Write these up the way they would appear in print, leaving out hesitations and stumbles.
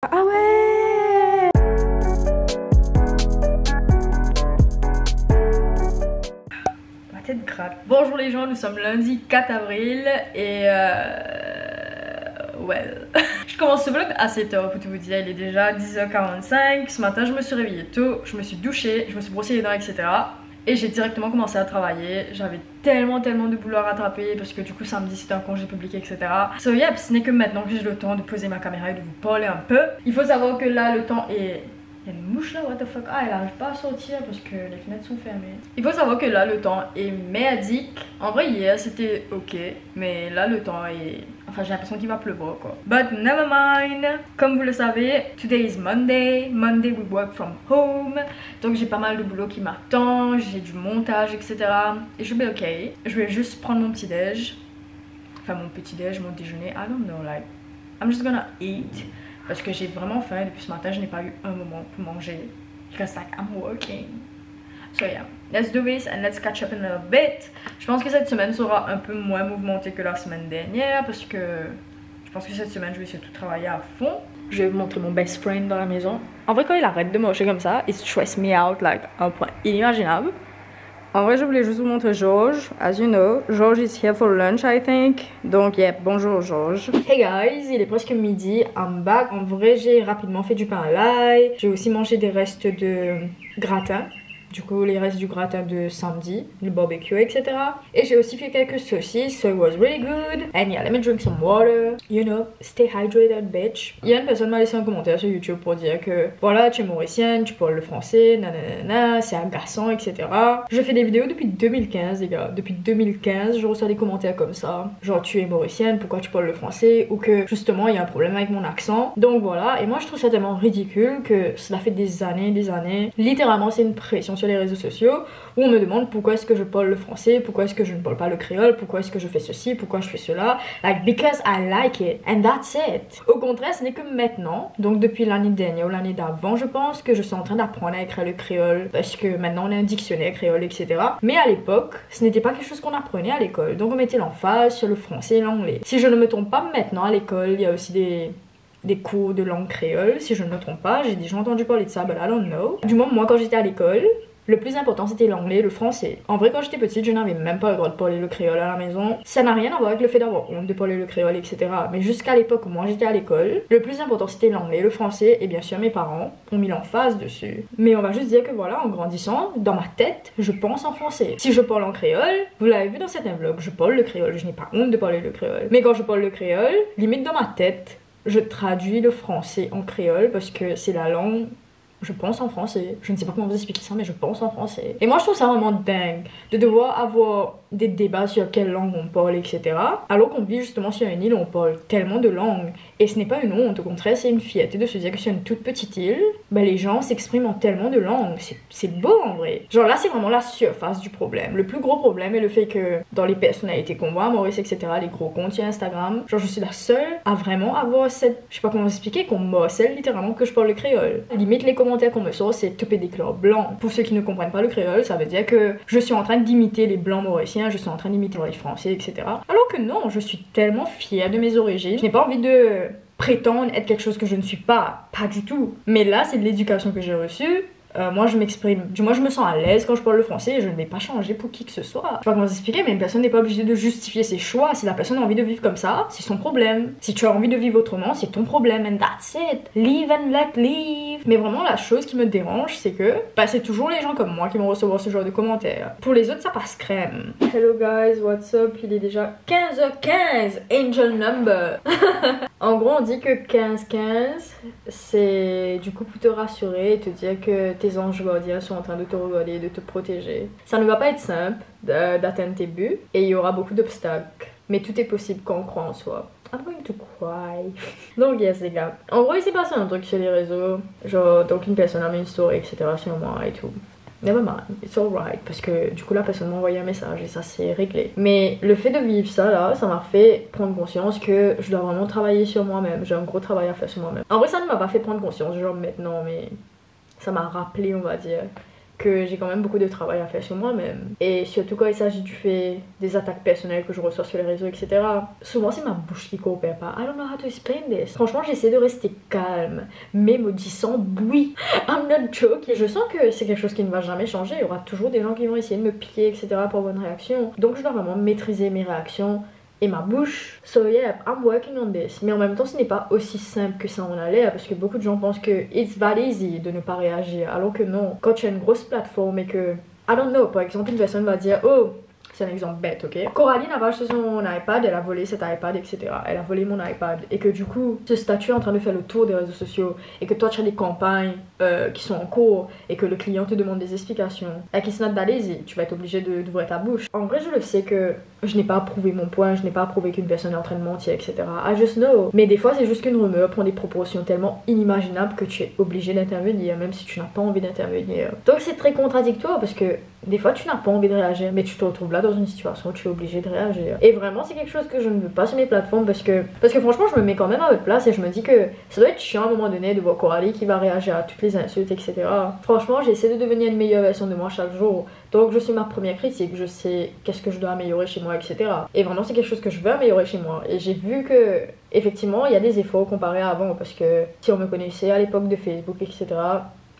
Ah ouais! Ma tête gratte. Bonjour les gens, nous sommes lundi 4 avril et well. Je commence ce vlog assez tôt pour tout vous dire, il est déjà 10h45. Ce matin je me suis réveillée tôt, je me suis douchée, je me suis brossé les dents etc. Et j'ai directement commencé à travailler. J'avais tellement de boulot à rattraper parce que du coup samedi c'était un congé public etc. So yeah, ce n'est que maintenant que j'ai le temps de poser ma caméra et de vous parler un peu. Il faut savoir que là le temps est... Il y a une mouche là, what the fuck. Ah, elle arrive pas à sortir parce que les fenêtres sont fermées. Il faut savoir que là le temps est merdique. En vrai hier c'était ok, mais là le temps est... Enfin j'ai l'impression qu'il va pleuvoir quoi. But never mind. Comme vous le savez, today is Monday. Monday we work from home. Donc j'ai pas mal de boulot qui m'attend. J'ai du montage etc. Et je vais ok. Je vais juste prendre mon petit déj. Enfin mon petit déj, mon déjeuner. I don't know, like I'm just gonna eat. Parce que j'ai vraiment faim depuis ce matin, je n'ai pas eu un moment pour manger. Because like I'm working. So yeah, let's do this and let's catch up in a bit. Je pense que cette semaine sera un peu moins mouvementée que la semaine dernière. Parce que je pense que cette semaine je vais essayer de tout travailler à fond. Je vais vous montrer mon best friend dans la maison. En vrai quand il arrête de marcher comme ça, it stress me out like à un point inimaginable. En vrai, je voulais juste vous montrer George. As you know, George is here for lunch, I think. Donc, yeah, bonjour George. Hey guys, il est presque midi. I'm back. En vrai, j'ai rapidement fait du pain à l'ail. J'ai aussi mangé des restes de gratin. Du coup, les restes du gratin de samedi, le barbecue, etc. Et j'ai aussi fait quelques saucisses, so it was really good. And yeah, let me drink some water. You know, stay hydrated, bitch. Il y a une personne m'a laissé un commentaire sur YouTube pour dire que voilà, tu es mauricienne, tu parles le français, nanana, c'est agaçant, etc. Je fais des vidéos depuis 2015, les gars. Depuis 2015, je reçois des commentaires comme ça. Genre, tu es mauricienne, pourquoi tu parles le français? Ou que justement, il y a un problème avec mon accent. Donc voilà, et moi je trouve ça tellement ridicule que cela fait des années. Littéralement, c'est une pression sur les réseaux sociaux où on me demande pourquoi est-ce que je parle le français, pourquoi est-ce que je ne parle pas le créole, pourquoi est-ce que je fais ceci, pourquoi je fais cela, like because I like it and that's it. Au contraire, ce n'est que maintenant, donc depuis l'année dernière ou l'année d'avant, je pense que je suis en train d'apprendre à écrire le créole parce que maintenant on a un dictionnaire créole etc. Mais à l'époque, ce n'était pas quelque chose qu'on apprenait à l'école, donc on mettait l'emphase sur le français et l'anglais. Si je ne me trompe pas, maintenant à l'école, il y a aussi des cours de langue créole, si je ne me trompe pas, j'ai déjà entendu parler de ça, but I don't know. Du moins, moi quand j'étais à l'école, le plus important c'était l'anglais et le français. En vrai quand j'étais petite je n'avais même pas le droit de parler le créole à la maison. Ça n'a rien à voir avec le fait d'avoir honte de parler le créole etc. Mais jusqu'à l'époque où moi j'étais à l'école, le plus important c'était l'anglais, le français et bien sûr mes parents ont mis l'emphase dessus. Mais on va juste dire que voilà, en grandissant, dans ma tête, je pense en français. Si je parle en créole, vous l'avez vu dans certains vlogs, je parle le créole, je n'ai pas honte de parler le créole. Mais quand je parle le créole, limite dans ma tête, je traduis le français en créole parce que c'est la langue. Je pense en français. Je ne sais pas comment vous expliquer ça, mais je pense en français. Et moi, je trouve ça vraiment dingue de devoir avoir des débats sur quelle langue on parle, etc. Alors qu'on vit justement sur une île où on parle tellement de langues. Et ce n'est pas une honte, au contraire, c'est une fierté de se dire que sur une toute petite île, bah, les gens s'expriment en tellement de langues. C'est beau en vrai. Genre là, c'est vraiment la surface du problème. Le plus gros problème est le fait que dans les personnalités qu'on voit, Maurice, etc., les gros comptes sur Instagram, genre je suis la seule à vraiment avoir cette... Je sais pas comment vous expliquer, qu'on morcelle littéralement que je parle le créole. Limite, les commentaires qu'on me sort, c'est topé des couleurs blancs. Pour ceux qui ne comprennent pas le créole, ça veut dire que je suis en train d'imiter les blancs mauriciens, je suis en train d'imiter les français, etc. Alors que non, je suis tellement fière de mes origines. Je n'ai pas envie de prétendre être quelque chose que je ne suis pas. Pas du tout. Mais là, c'est de l'éducation que j'ai reçue. Moi je m'exprime, du moins je me sens à l'aise quand je parle le français et je ne vais pas changer pour qui que ce soit. Je sais pas comment vous expliquer, mais une personne n'est pas obligée de justifier ses choix. Si la personne a envie de vivre comme ça, c'est son problème. Si tu as envie de vivre autrement, c'est ton problème and that's it. Live and let live. Mais vraiment la chose qui me dérange, c'est que bah, c'est toujours les gens comme moi qui vont recevoir ce genre de commentaires. Pour les autres ça passe crème. Hello guys, what's up? Il est déjà 15h15, angel number. En gros on dit que 15-15 c'est du coup pour te rassurer et te dire que tes anges gardiens sont en train de te regarder et de te protéger. Ça ne va pas être simple d'atteindre tes buts et il y aura beaucoup d'obstacles. Mais tout est possible quand on croit en soi. I'm going to cry. Donc yes les gars. En gros il s'est passé un truc sur les réseaux. Genre donc une personne a mis une story etc sur moi et tout. Never mind, it's alright. Parce que du coup la personne m'a envoyé un message et ça c'est réglé. Mais le fait de vivre ça là, ça m'a fait prendre conscience que je dois vraiment travailler sur moi-même. J'ai un gros travail à faire sur moi-même. En vrai ça ne m'a pas fait prendre conscience genre maintenant, mais ça m'a rappelé on va dire que j'ai quand même beaucoup de travail à faire sur moi-même. Et surtout quand il s'agit du fait des attaques personnelles que je reçois sur les réseaux, etc. Souvent c'est ma bouche qui coopère pas. I don't know how to explain this. Franchement, j'essaie de rester calme, mes maudits sans bruit. I'm not joking. Je sens que c'est quelque chose qui ne va jamais changer. Il y aura toujours des gens qui vont essayer de me piquer, etc. pour avoir une réaction. Donc je dois vraiment maîtriser mes réactions et ma bouche. So yeah, I'm working on this. Mais en même temps, ce n'est pas aussi simple que ça en a l'air, parce que beaucoup de gens pensent que it's that easy de ne pas réagir, alors que non. Quand tu as une grosse plateforme et que, I don't know, par exemple, une personne va dire, oh, c'est un exemple bête, ok? Coralie n'a pas acheté son iPad, elle a volé cet iPad, etc. Elle a volé mon iPad. Et que du coup, ce statut est en train de faire le tour des réseaux sociaux. Et que toi, tu as des campagnes qui sont en cours. Et que le client te demande des explications. Like, it's not that easy. Tu vas être obligé d'ouvrir ta bouche. En vrai, je le sais que je n'ai pas approuvé mon point. Je n'ai pas approuvé qu'une personne est en train de mentir, etc. I just know. Mais des fois, c'est juste qu'une rumeur prend des proportions tellement inimaginables que tu es obligé d'intervenir. Même si tu n'as pas envie d'intervenir. Donc, c'est très contradictoire parce que des fois, tu n'as pas envie de réagir. Mais tu te retrouves là dans une situation où tu es obligé de réagir. Et vraiment, c'est quelque chose que je ne veux pas sur mes plateformes parce que franchement, je me mets quand même à votre place et je me dis que ça doit être chiant à un moment donné de voir Coralie qui va réagir à toutes les insultes, etc. Franchement, j'essaie de devenir une meilleure version de moi chaque jour. Donc, je suis ma première critique. Je sais qu'est-ce que je dois améliorer chez moi, etc. Et vraiment, c'est quelque chose que je veux améliorer chez moi. Et j'ai vu que, effectivement, il y a des efforts comparés à avant parce que si on me connaissait à l'époque de Facebook, etc.,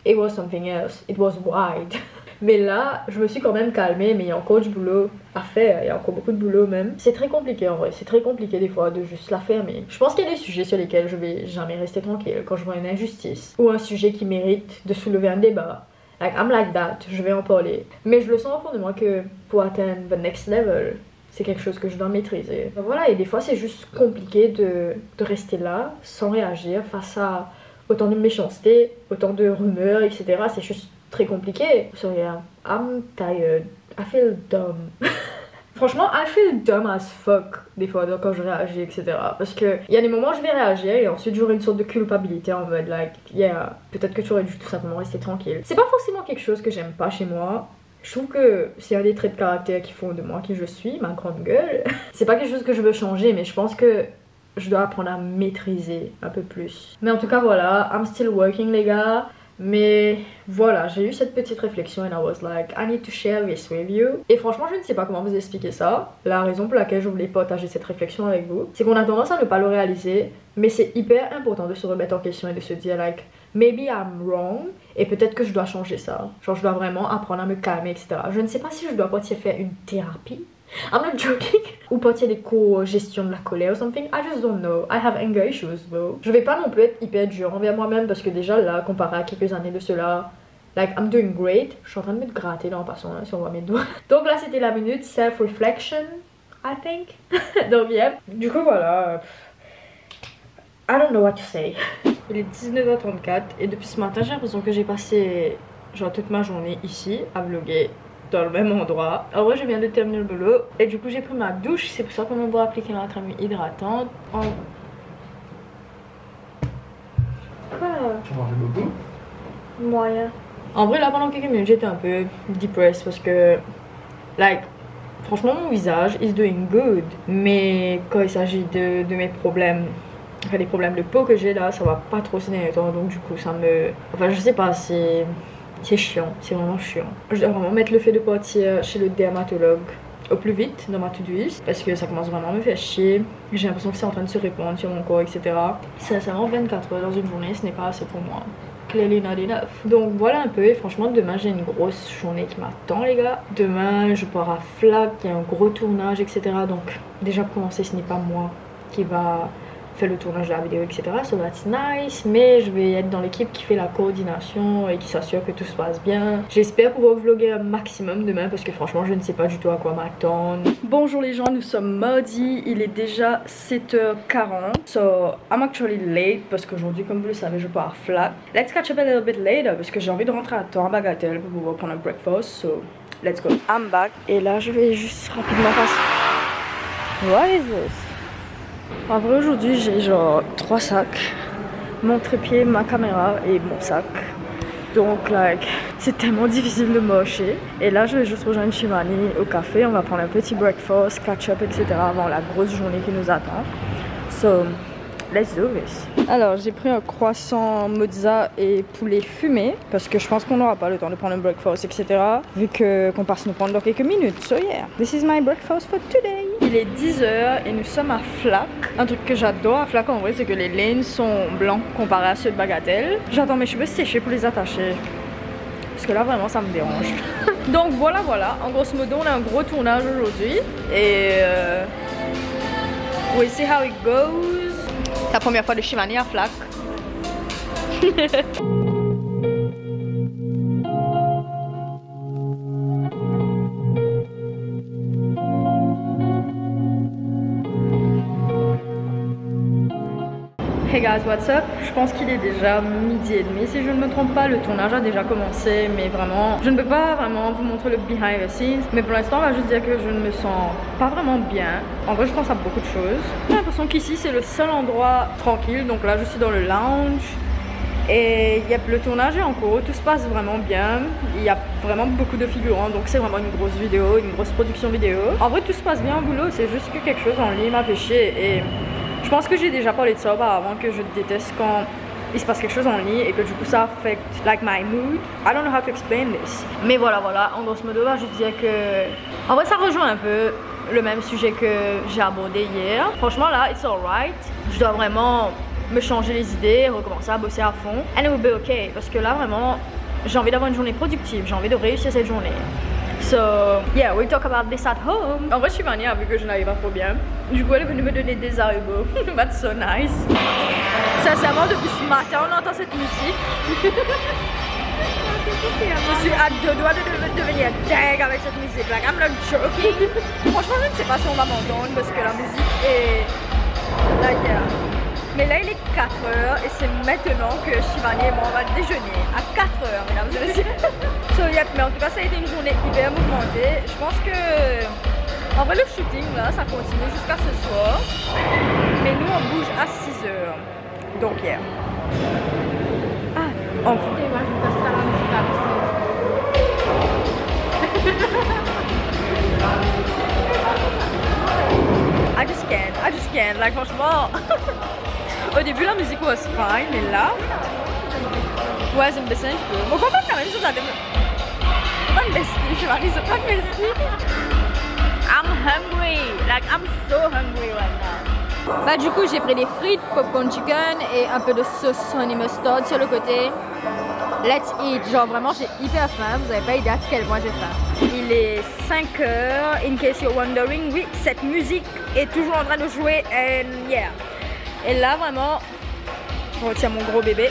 it was something else. It was wide. Mais là, je me suis quand même calmée, mais il y a encore du boulot à faire, il y a encore beaucoup de boulot même. C'est très compliqué en vrai, c'est très compliqué des fois de juste la faire, mais je pense qu'il y a des sujets sur lesquels je vais jamais rester tranquille. Quand je vois une injustice ou un sujet qui mérite de soulever un débat, like I'm like that, je vais en parler. Mais je le sens au fond de moi que pour atteindre the next level, c'est quelque chose que je dois maîtriser. Donc voilà, et des fois c'est juste compliqué de rester là, sans réagir face à autant de méchanceté, autant de rumeurs, etc. C'est juste très compliqué. So yeah, I'm tired. I feel dumb. Franchement, I feel dumb as fuck des fois quand je réagis, etc. Parce que il y a des moments où je vais réagir et ensuite j'aurai une sorte de culpabilité en mode like, yeah, peut-être que tu aurais dû tout simplement rester tranquille. C'est pas forcément quelque chose que j'aime pas chez moi. Je trouve que c'est un des traits de caractère qui font de moi qui je suis, ma grande gueule. C'est pas quelque chose que je veux changer, mais je pense que je dois apprendre à maîtriser un peu plus. Mais en tout cas, voilà, I'm still working, les gars. Mais voilà, j'ai eu cette petite réflexion and I was like, I need to share this with you. Et franchement, je ne sais pas comment vous expliquer ça. La raison pour laquelle je voulais partager cette réflexion avec vous, c'est qu'on a tendance à ne pas le réaliser, mais c'est hyper important de se remettre en question et de se dire like, maybe I'm wrong, et peut-être que je dois changer ça. Genre, je dois vraiment apprendre à me calmer, etc. Je ne sais pas si je dois partir faire une thérapie. I'm not joking. Ou partir des cours gestion de la colère ou something. I just don't know. I have anger issues though. Je vais pas non plus être hyper dur envers moi-même parce que déjà là, comparé à quelques années de cela, like I'm doing great. Je suis en train de me gratter là en passant là, si on voit mes doigts. Donc là c'était la minute self-reflection, I think. Donc yeah. Du coup voilà. I don't know what to say. Il est 19h34 et depuis ce matin j'ai l'impression que j'ai passé genre toute ma journée ici à vlogger dans le même endroit. En vrai je viens de terminer le boulot et du coup j'ai pris ma douche, c'est pour ça qu'on me voit appliquer ma crème hydratante. Quoi? Tu manges beaucoup? Moyen. En vrai là pendant quelques minutes j'étais un peu depressed parce que like franchement mon visage is doing good, mais quand il s'agit de mes problèmes, enfin les problèmes de peau que j'ai là, ça va pas trop ces derniers temps, donc du coup ça me, enfin je sais pas, c'est chiant, c'est vraiment chiant. Je dois vraiment mettre le fait de partir chez le dermatologue au plus vite dans ma to-do list parce que ça commence vraiment à me faire chier. J'ai l'impression que c'est en train de se répandre sur mon corps, etc. Sincèrement 24 heures dans une journée ce n'est pas assez pour moi. Clearly not enough. Donc voilà un peu, et franchement demain j'ai une grosse journée qui m'attend les gars. Demain je pars à Flag, il y a un gros tournage, etc. Donc déjà pour commencer ce n'est pas moi qui va faire le tournage de la vidéo, etc. So that's nice, mais je vais être dans l'équipe qui fait la coordination et qui s'assure que tout se passe bien. J'espère pouvoir vlogger un maximum demain parce que franchement je ne sais pas du tout à quoi m'attendre. Bonjour les gens, nous sommes mardi, il est déjà 7h40. So I'm actually late parce qu'aujourd'hui comme vous le savez je pars à Flag. Let's catch up a little bit later parce que j'ai envie de rentrer à temps à Bagatelle pour pouvoir prendre un breakfast. So let's go. I'm back. Et là je vais juste rapidement passer. What is this? En vrai aujourd'hui j'ai genre 3 sacs, mon trépied, ma caméra et mon sac. Donc like c'est tellement difficile de marcher. Et là je vais juste rejoindre Shivani au café, on va prendre un petit breakfast, catch up, etc. avant la grosse journée qui nous attend. So Let's do this. Alors j'ai pris un croissant mozza et poulet fumé parce que je pense qu'on n'aura pas le temps de prendre un breakfast, etc. Vu qu'on passe nous prendre dans quelques minutes. So yeah, this is my breakfast for today. Il est 10h et nous sommes à Flac. Un truc que j'adore à Flac en vrai, c'est que les lanes sont blancs comparés à ceux de Bagatelle. J'attends mes cheveux sécher pour les attacher. Parce que là vraiment ça me dérange. Donc voilà. En grosso modo on a un gros tournage aujourd'hui. Et we'll see how it goes. La première fois de Shivani à Flac. Hey guys, what's up? Je pense qu'il est déjà 12h30 si je ne me trompe pas. Le tournage a déjà commencé, mais vraiment, je ne peux pas vraiment vous montrer le behind the scenes. Mais pour l'instant, on va juste dire que je ne me sens pas vraiment bien. En vrai, je pense à beaucoup de choses. J'ai l'impression qu'ici, c'est le seul endroit tranquille. Donc là, je suis dans le lounge. Et le tournage est en cours, tout se passe vraiment bien. Il y a vraiment beaucoup de figurants, donc c'est vraiment une grosse vidéo, une grosse production vidéo. En vrai, tout se passe bien au boulot, c'est juste que quelque chose en ligne m'a fait chier. Et je pense que j'ai déjà parlé de ça auparavant, que je déteste quand il se passe quelque chose en ligne et que du coup ça affecte like my mood. I don't know how to explain this. Mais voilà, en grosso modo, je dirais que en vrai ça rejoint un peu le même sujet que j'ai abordé hier. Franchement là, it's alright. Je dois vraiment me changer les idées, recommencer à bosser à fond. And it will be okay. Parce que là vraiment, j'ai envie d'avoir une journée productive, j'ai envie de réussir cette journée. So, yeah, we'll talk about this at home. En vrai, Shivani a vu que je n'arrive pas trop bien. Du coup, elle est venue me donner des haribots. That's so nice. Sincèrement, depuis ce matin, on entend cette musique. Je suis à deux doigts de devenir dingue avec cette musique. Like, I'm not joking. Franchement, je ne sais pas si on va m'entendre parce que la musique est... Like, yeah. Mais là il est 4h et c'est maintenant que Shivani et moi on va déjeuner à 4h, mesdames et messieurs. So, yep, mais en tout cas ça a été une journée hyper mouvementée. Je pense que en vrai le shooting là ça continue jusqu'à ce soir. Mais nous on bouge à 6h. Donc yeah. Ah, enfin. I just can't, like franchement. Au début la musique was fine, mais là, ouais c'est me baisser un peu. Bon, comment quand même ça pas me baisser, je vais aller, c'est pas me baisser. I'm hungry, like I'm so hungry right now. Bah du coup j'ai pris des frites, popcorn chicken et un peu de sauce honey mustard sur le côté. Let's eat, genre vraiment j'ai hyper faim, vous avez pas idée à quel point j'ai faim. Il est 5h, in case you're wondering, oui cette musique est toujours en train de jouer and yeah. Et là vraiment, je retiens mon gros bébé.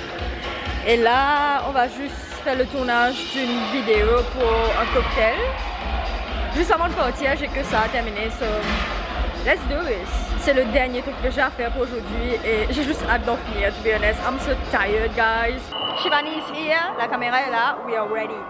Et là, on va juste faire le tournage d'une vidéo pour un cocktail. Juste avant de partir, j'ai que ça à terminer. So, let's do this. C'est le dernier truc que j'ai à faire pour aujourd'hui et j'ai juste hâte d'en finir, to be honest. I'm so tired, guys. Shivani is here, la caméra est là, we are ready.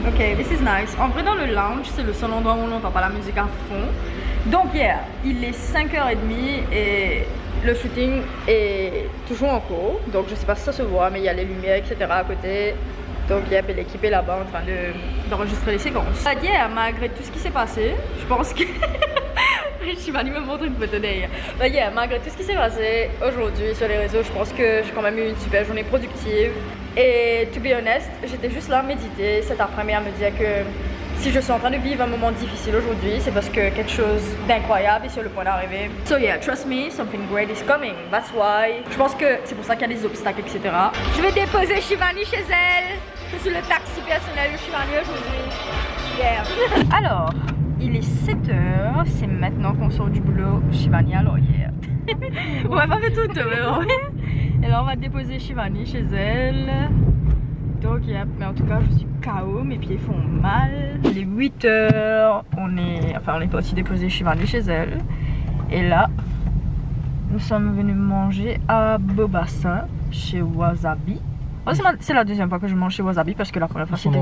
Ok, this is nice. En vrai, dans le lounge, c'est le seul endroit où on n'entend pas la musique à fond. Donc, yeah, il est 5h30 et le shooting est toujours en cours. Donc, je sais pas si ça se voit, mais il y a les lumières, etc. à côté. Donc, yeah, l'équipe est là-bas en train d'enregistrer les séquences. Yeah, malgré tout ce qui s'est passé, je pense que... Shivani me montre une photo d'ailleurs. Yeah, malgré tout ce qui s'est passé aujourd'hui sur les réseaux, je pense que j'ai quand même eu une super journée productive. Et to be honest, j'étais juste là à méditer cet après-midi à me dire que si je suis en train de vivre un moment difficile aujourd'hui, c'est parce que quelque chose d'incroyable est sur le point d'arriver. So yeah, trust me, something great is coming. That's why. Je pense que c'est pour ça qu'il y a des obstacles, etc. Je vais déposer Shivani chez elle. Je suis le taxi personnel de Shivani aujourd'hui. Yeah. Alors, il est 7h, c'est maintenant qu'on sort du boulot. Shivani à l'oreillère. On va pas faire tout, mais et là on va déposer Shivani chez elle. Donc yep, mais en tout cas je suis KO, mes pieds font mal. Il est 8h, on est parti déposer Shivani chez elle. Et là, nous sommes venus manger à Bobassa chez Wasabi. Oh, c'est la deuxième fois que je mange chez Wasabi parce que la première fois c'était...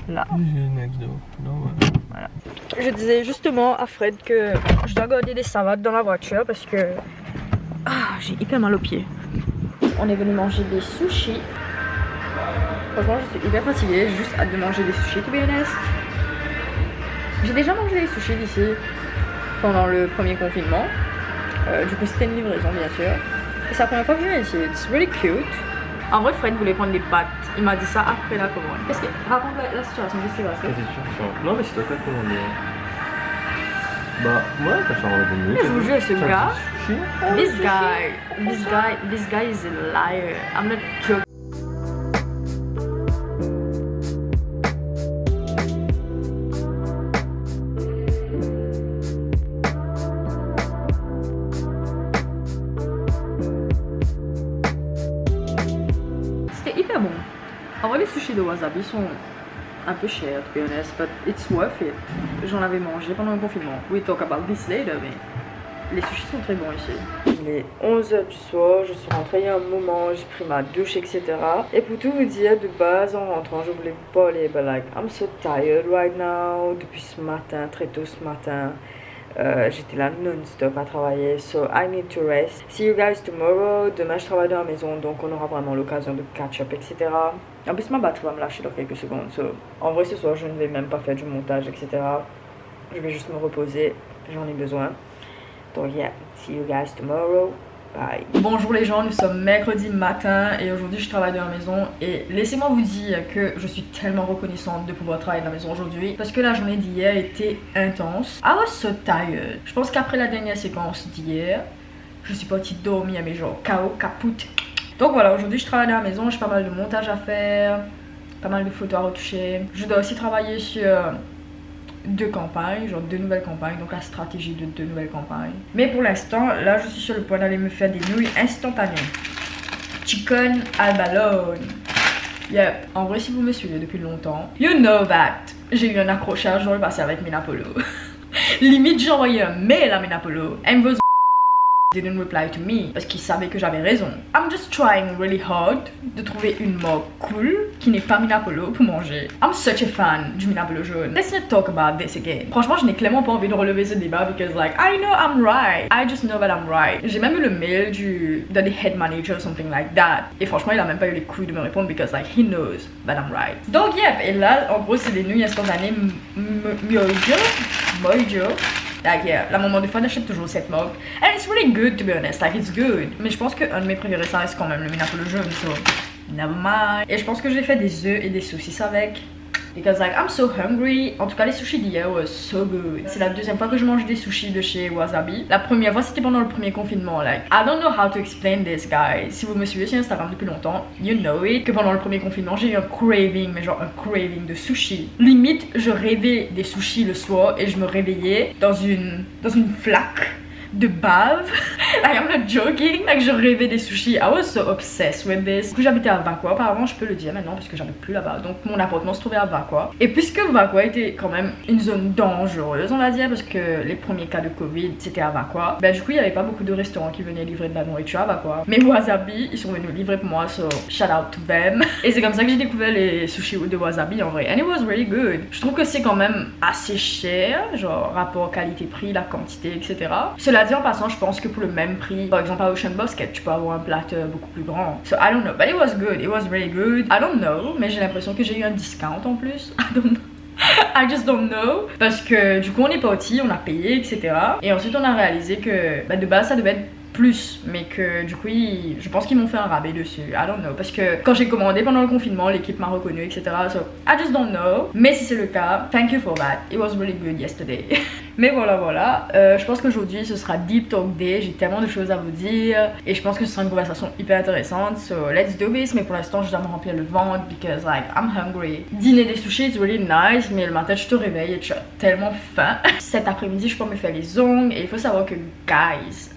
là. Voilà. Je disais justement à Fred que je dois garder des savates dans la voiture parce que j'ai hyper mal aux pieds. On est venu manger des sushis. Franchement, je suis hyper fatiguée. J'ai juste hâte de manger des sushis, to be honest. J'ai déjà mangé des sushis d'ici pendant le premier confinement. Du coup, c'était une livraison, bien sûr. Et c'est la première fois que je viens ici. It's really cute. En vrai, Fred voulait prendre des pâtes. Il m'a dit ça après la commande. Qu'est-ce que... Raconte la situation, qu'est-ce qui s'est passé? Non, mais c'est toi qui as commandé. Bah, ouais, t'as chargé de nuit. Je vous jure, ce gars. This guy is a liar. I'm not joking. C'était hyper bon. En vrai, les sushis de wasabi sont un peu chers, to be honest, but it's worth it. J'en avais mangé pendant le confinement. We talk about this later, mais les sushis sont très bons ici. Il est 11h du soir, je suis rentrée il y a un moment, j'ai pris ma douche, etc. Et pour tout vous dire, de base, en rentrant, je voulais vous parler, but like, I'm so tired right now. Depuis ce matin, très tôt ce matin. J'étais là non-stop à travailler, so I need to rest. See you guys tomorrow. Demain je travaille dans la maison, donc on aura vraiment l'occasion de catch up, etc. En plus ma batterie va me lâcher dans quelques secondes, so en vrai ce soir je ne vais même pas faire du montage, etc. Je vais juste me reposer, j'en ai besoin. Donc yeah, see you guys tomorrow. Bye. Bonjour les gens, nous sommes mercredi matin et aujourd'hui je travaille de la maison et laissez-moi vous dire que je suis tellement reconnaissante de pouvoir travailler de la maison aujourd'hui parce que la journée d'hier était intense. I was so tired. Je pense qu'après la dernière séquence d'hier, je suis partie dormir mais genre KO, kaput. Donc voilà, aujourd'hui je travaille de la maison, j'ai pas mal de montage à faire, pas mal de photos à retoucher. Je dois aussi travailler sur 2 campagnes, genre 2 nouvelles campagnes, donc la stratégie de 2 nouvelles campagnes. Mais pour l'instant, là je suis sur le point d'aller me faire des nouilles instantanées. Chicken abalone. Yep, en vrai si vous me suivez depuis longtemps, you know that j'ai eu un accrochage dans le passé avec Minapolo. Limite j'ai envoyé un mail à Minapolo. Didn't reply to me parce qu'il savait que j'avais raison. I'm just trying really hard de trouver une mug cool qui n'est pas Minapolo pour manger. I'm such a fan du Minapolo jaune. Let's not talk about this again. Franchement, je n'ai clairement pas envie de relever ce débat because like I know I'm right. I just know that I'm right. J'ai même eu le mail de head manager or something like that. Et franchement, il a même pas eu les couilles de me répondre because like he knows that I'm right. Donc yep, et là en gros c'est des nouilles instantanées Mojo. Like yeah, la maman de fois j'achète toujours cette mug. And it's really good to be honest, like it's good. Mais je pense qu'un de mes préférés ça reste quand même le Minapolo jaune, so never mind. Et je pense que j'ai fait des œufs et des saucisses avec. Because like I'm so hungry. En tout cas les sushis d'hier were so good. C'est la deuxième fois que je mange des sushis de chez Wasabi. La première fois c'était pendant le premier confinement. Like I don't know how to explain this guys. Si vous me suivez sur Instagram depuis longtemps, you know it. Que pendant le premier confinement j'ai eu un craving, mais genre un craving de sushi. Limite je rêvais des sushis le soir et je me réveillais dans une flaque de bave. Like I'm not joking. Like je rêvais des sushis. I was so obsessed with this. Du coup j'habitais à Vaqua. Apparemment je peux le dire maintenant parce que j'habite plus là-bas. Donc mon appartement se trouvait à Vaqua. Et puisque Vaqua était quand même une zone dangereuse on va dire, parce que les premiers cas de Covid c'était à Vaqua, bah du coup il n'y avait pas beaucoup de restaurants qui venaient livrer de la nourriture à Vaqua. Mais Wasabi ils sont venus livrer pour moi, so shout out to them. Et c'est comme ça que j'ai découvert les sushis de Wasabi en vrai. And it was really good. Je trouve que c'est quand même assez cher, genre rapport qualité-prix, la quantité, etc. Cela dit en passant, je pense que pour le même prix, par exemple à Ocean Basket, tu peux avoir un platter beaucoup plus grand. So I don't know, but it was good, it was really good. I don't know, mais j'ai l'impression que j'ai eu un discount en plus. I don't know. I just don't know. Parce que du coup on est parti, on a payé, etc. Et ensuite on a réalisé que bah, de base ça devait être plus, mais que du coup je pense qu'ils m'ont fait un rabais dessus. I don't know, parce que quand j'ai commandé pendant le confinement l'équipe m'a reconnu, etc. So I just don't know. Mais si c'est le cas, thank you for that, it was really good yesterday. Mais voilà, je pense qu'aujourd'hui ce sera Deep Talk Day. J'ai tellement de choses à vous dire et je pense que ce sera une conversation hyper intéressante, so let's do this. Mais pour l'instant je dois me remplir le ventre because like I'm hungry. Dîner des sushis is really nice, mais le matin je te réveille et tu as tellement faim. Cet après-midi je peux me faire les ongles et il faut savoir que guys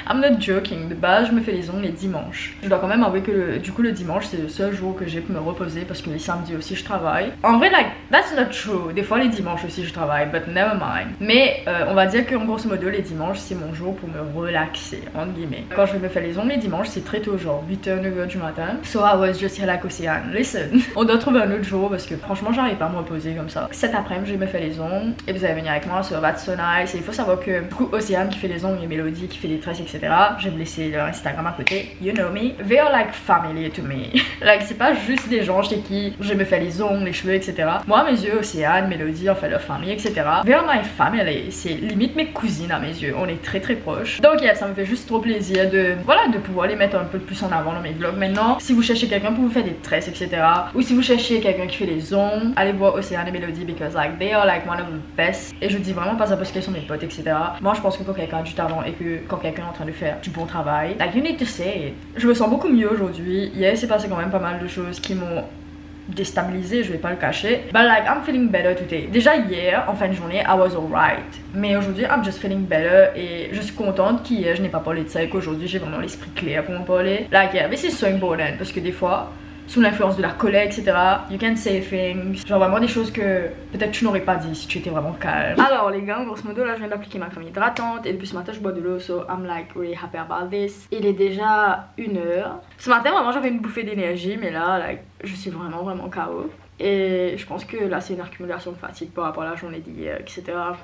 I'm not joking, de base je me fais les ongles les dimanches. Je dois quand même avouer que le dimanche c'est le seul jour que j'ai pour me reposer parce que les samedis aussi je travaille. En vrai like that's not true, des fois les dimanches aussi je travaille, but never mind. Mais on va dire qu'en grosso modo les dimanches c'est mon jour pour me relaxer entre guillemets. Quand je me fais les ongles les dimanches c'est très tôt, genre 8h 9h du matin. So I was just here like Océane, listen. On doit trouver un autre jour parce que franchement j'arrive pas à me reposer comme ça. Cet après-midi je me fais les ongles et vous allez venir avec moi sur That's So Nice. Et il faut savoir que du coup Océane qui fait les ongles et Mélodie qui fait les tresses etc. Je vais vous laisser leur Instagram à côté, you know me. They are like family to me. Like c'est pas juste des gens chez qui je me fais les ongles, les cheveux etc. Moi à mes yeux Océane, Mélodie, enfin leur famille etc. They are my family. C'est limite mes cousines à mes yeux. On est très proches. Donc yeah, ça me fait juste trop plaisir de voilà de pouvoir les mettre un peu plus en avant dans mes vlogs. Maintenant si vous cherchez quelqu'un pour vous faire des tresses etc. Ou si vous cherchez quelqu'un qui fait les ongles, allez voir Océane et Mélodie because like they are like one of the best. Et je dis vraiment pas ça parce qu'elles sont mes potes etc. Moi je pense que quand quelqu'un a du talent et que quand quelqu'un est en train de faire du bon travail, like you need to say it. Je me sens beaucoup mieux aujourd'hui. Hier c'est passé quand même pas mal de choses qui m'ont déstabilisée, je vais pas le cacher. But like I'm feeling better today. Déjà hier en fin de journée I was alright, mais aujourd'hui I'm just feeling better et je suis contente qu'hier je n'ai pas parlé de ça et qu'aujourd'hui j'ai vraiment l'esprit clair pour en parler. Like yeah, this is so important parce que des fois sous l'influence de la colère etc. you can say things, genre vraiment des choses que peut-être tu n'aurais pas dit si tu étais vraiment calme. Alors les gars, grosso modo là je viens d'appliquer ma crème hydratante et depuis ce matin je bois de l'eau, so I'm like really happy about this. Il est déjà 1h. Ce matin vraiment j'avais une bouffée d'énergie mais là like, je suis vraiment KO. Et je pense que là c'est une accumulation de fatigue par rapport à la journée d'hier etc.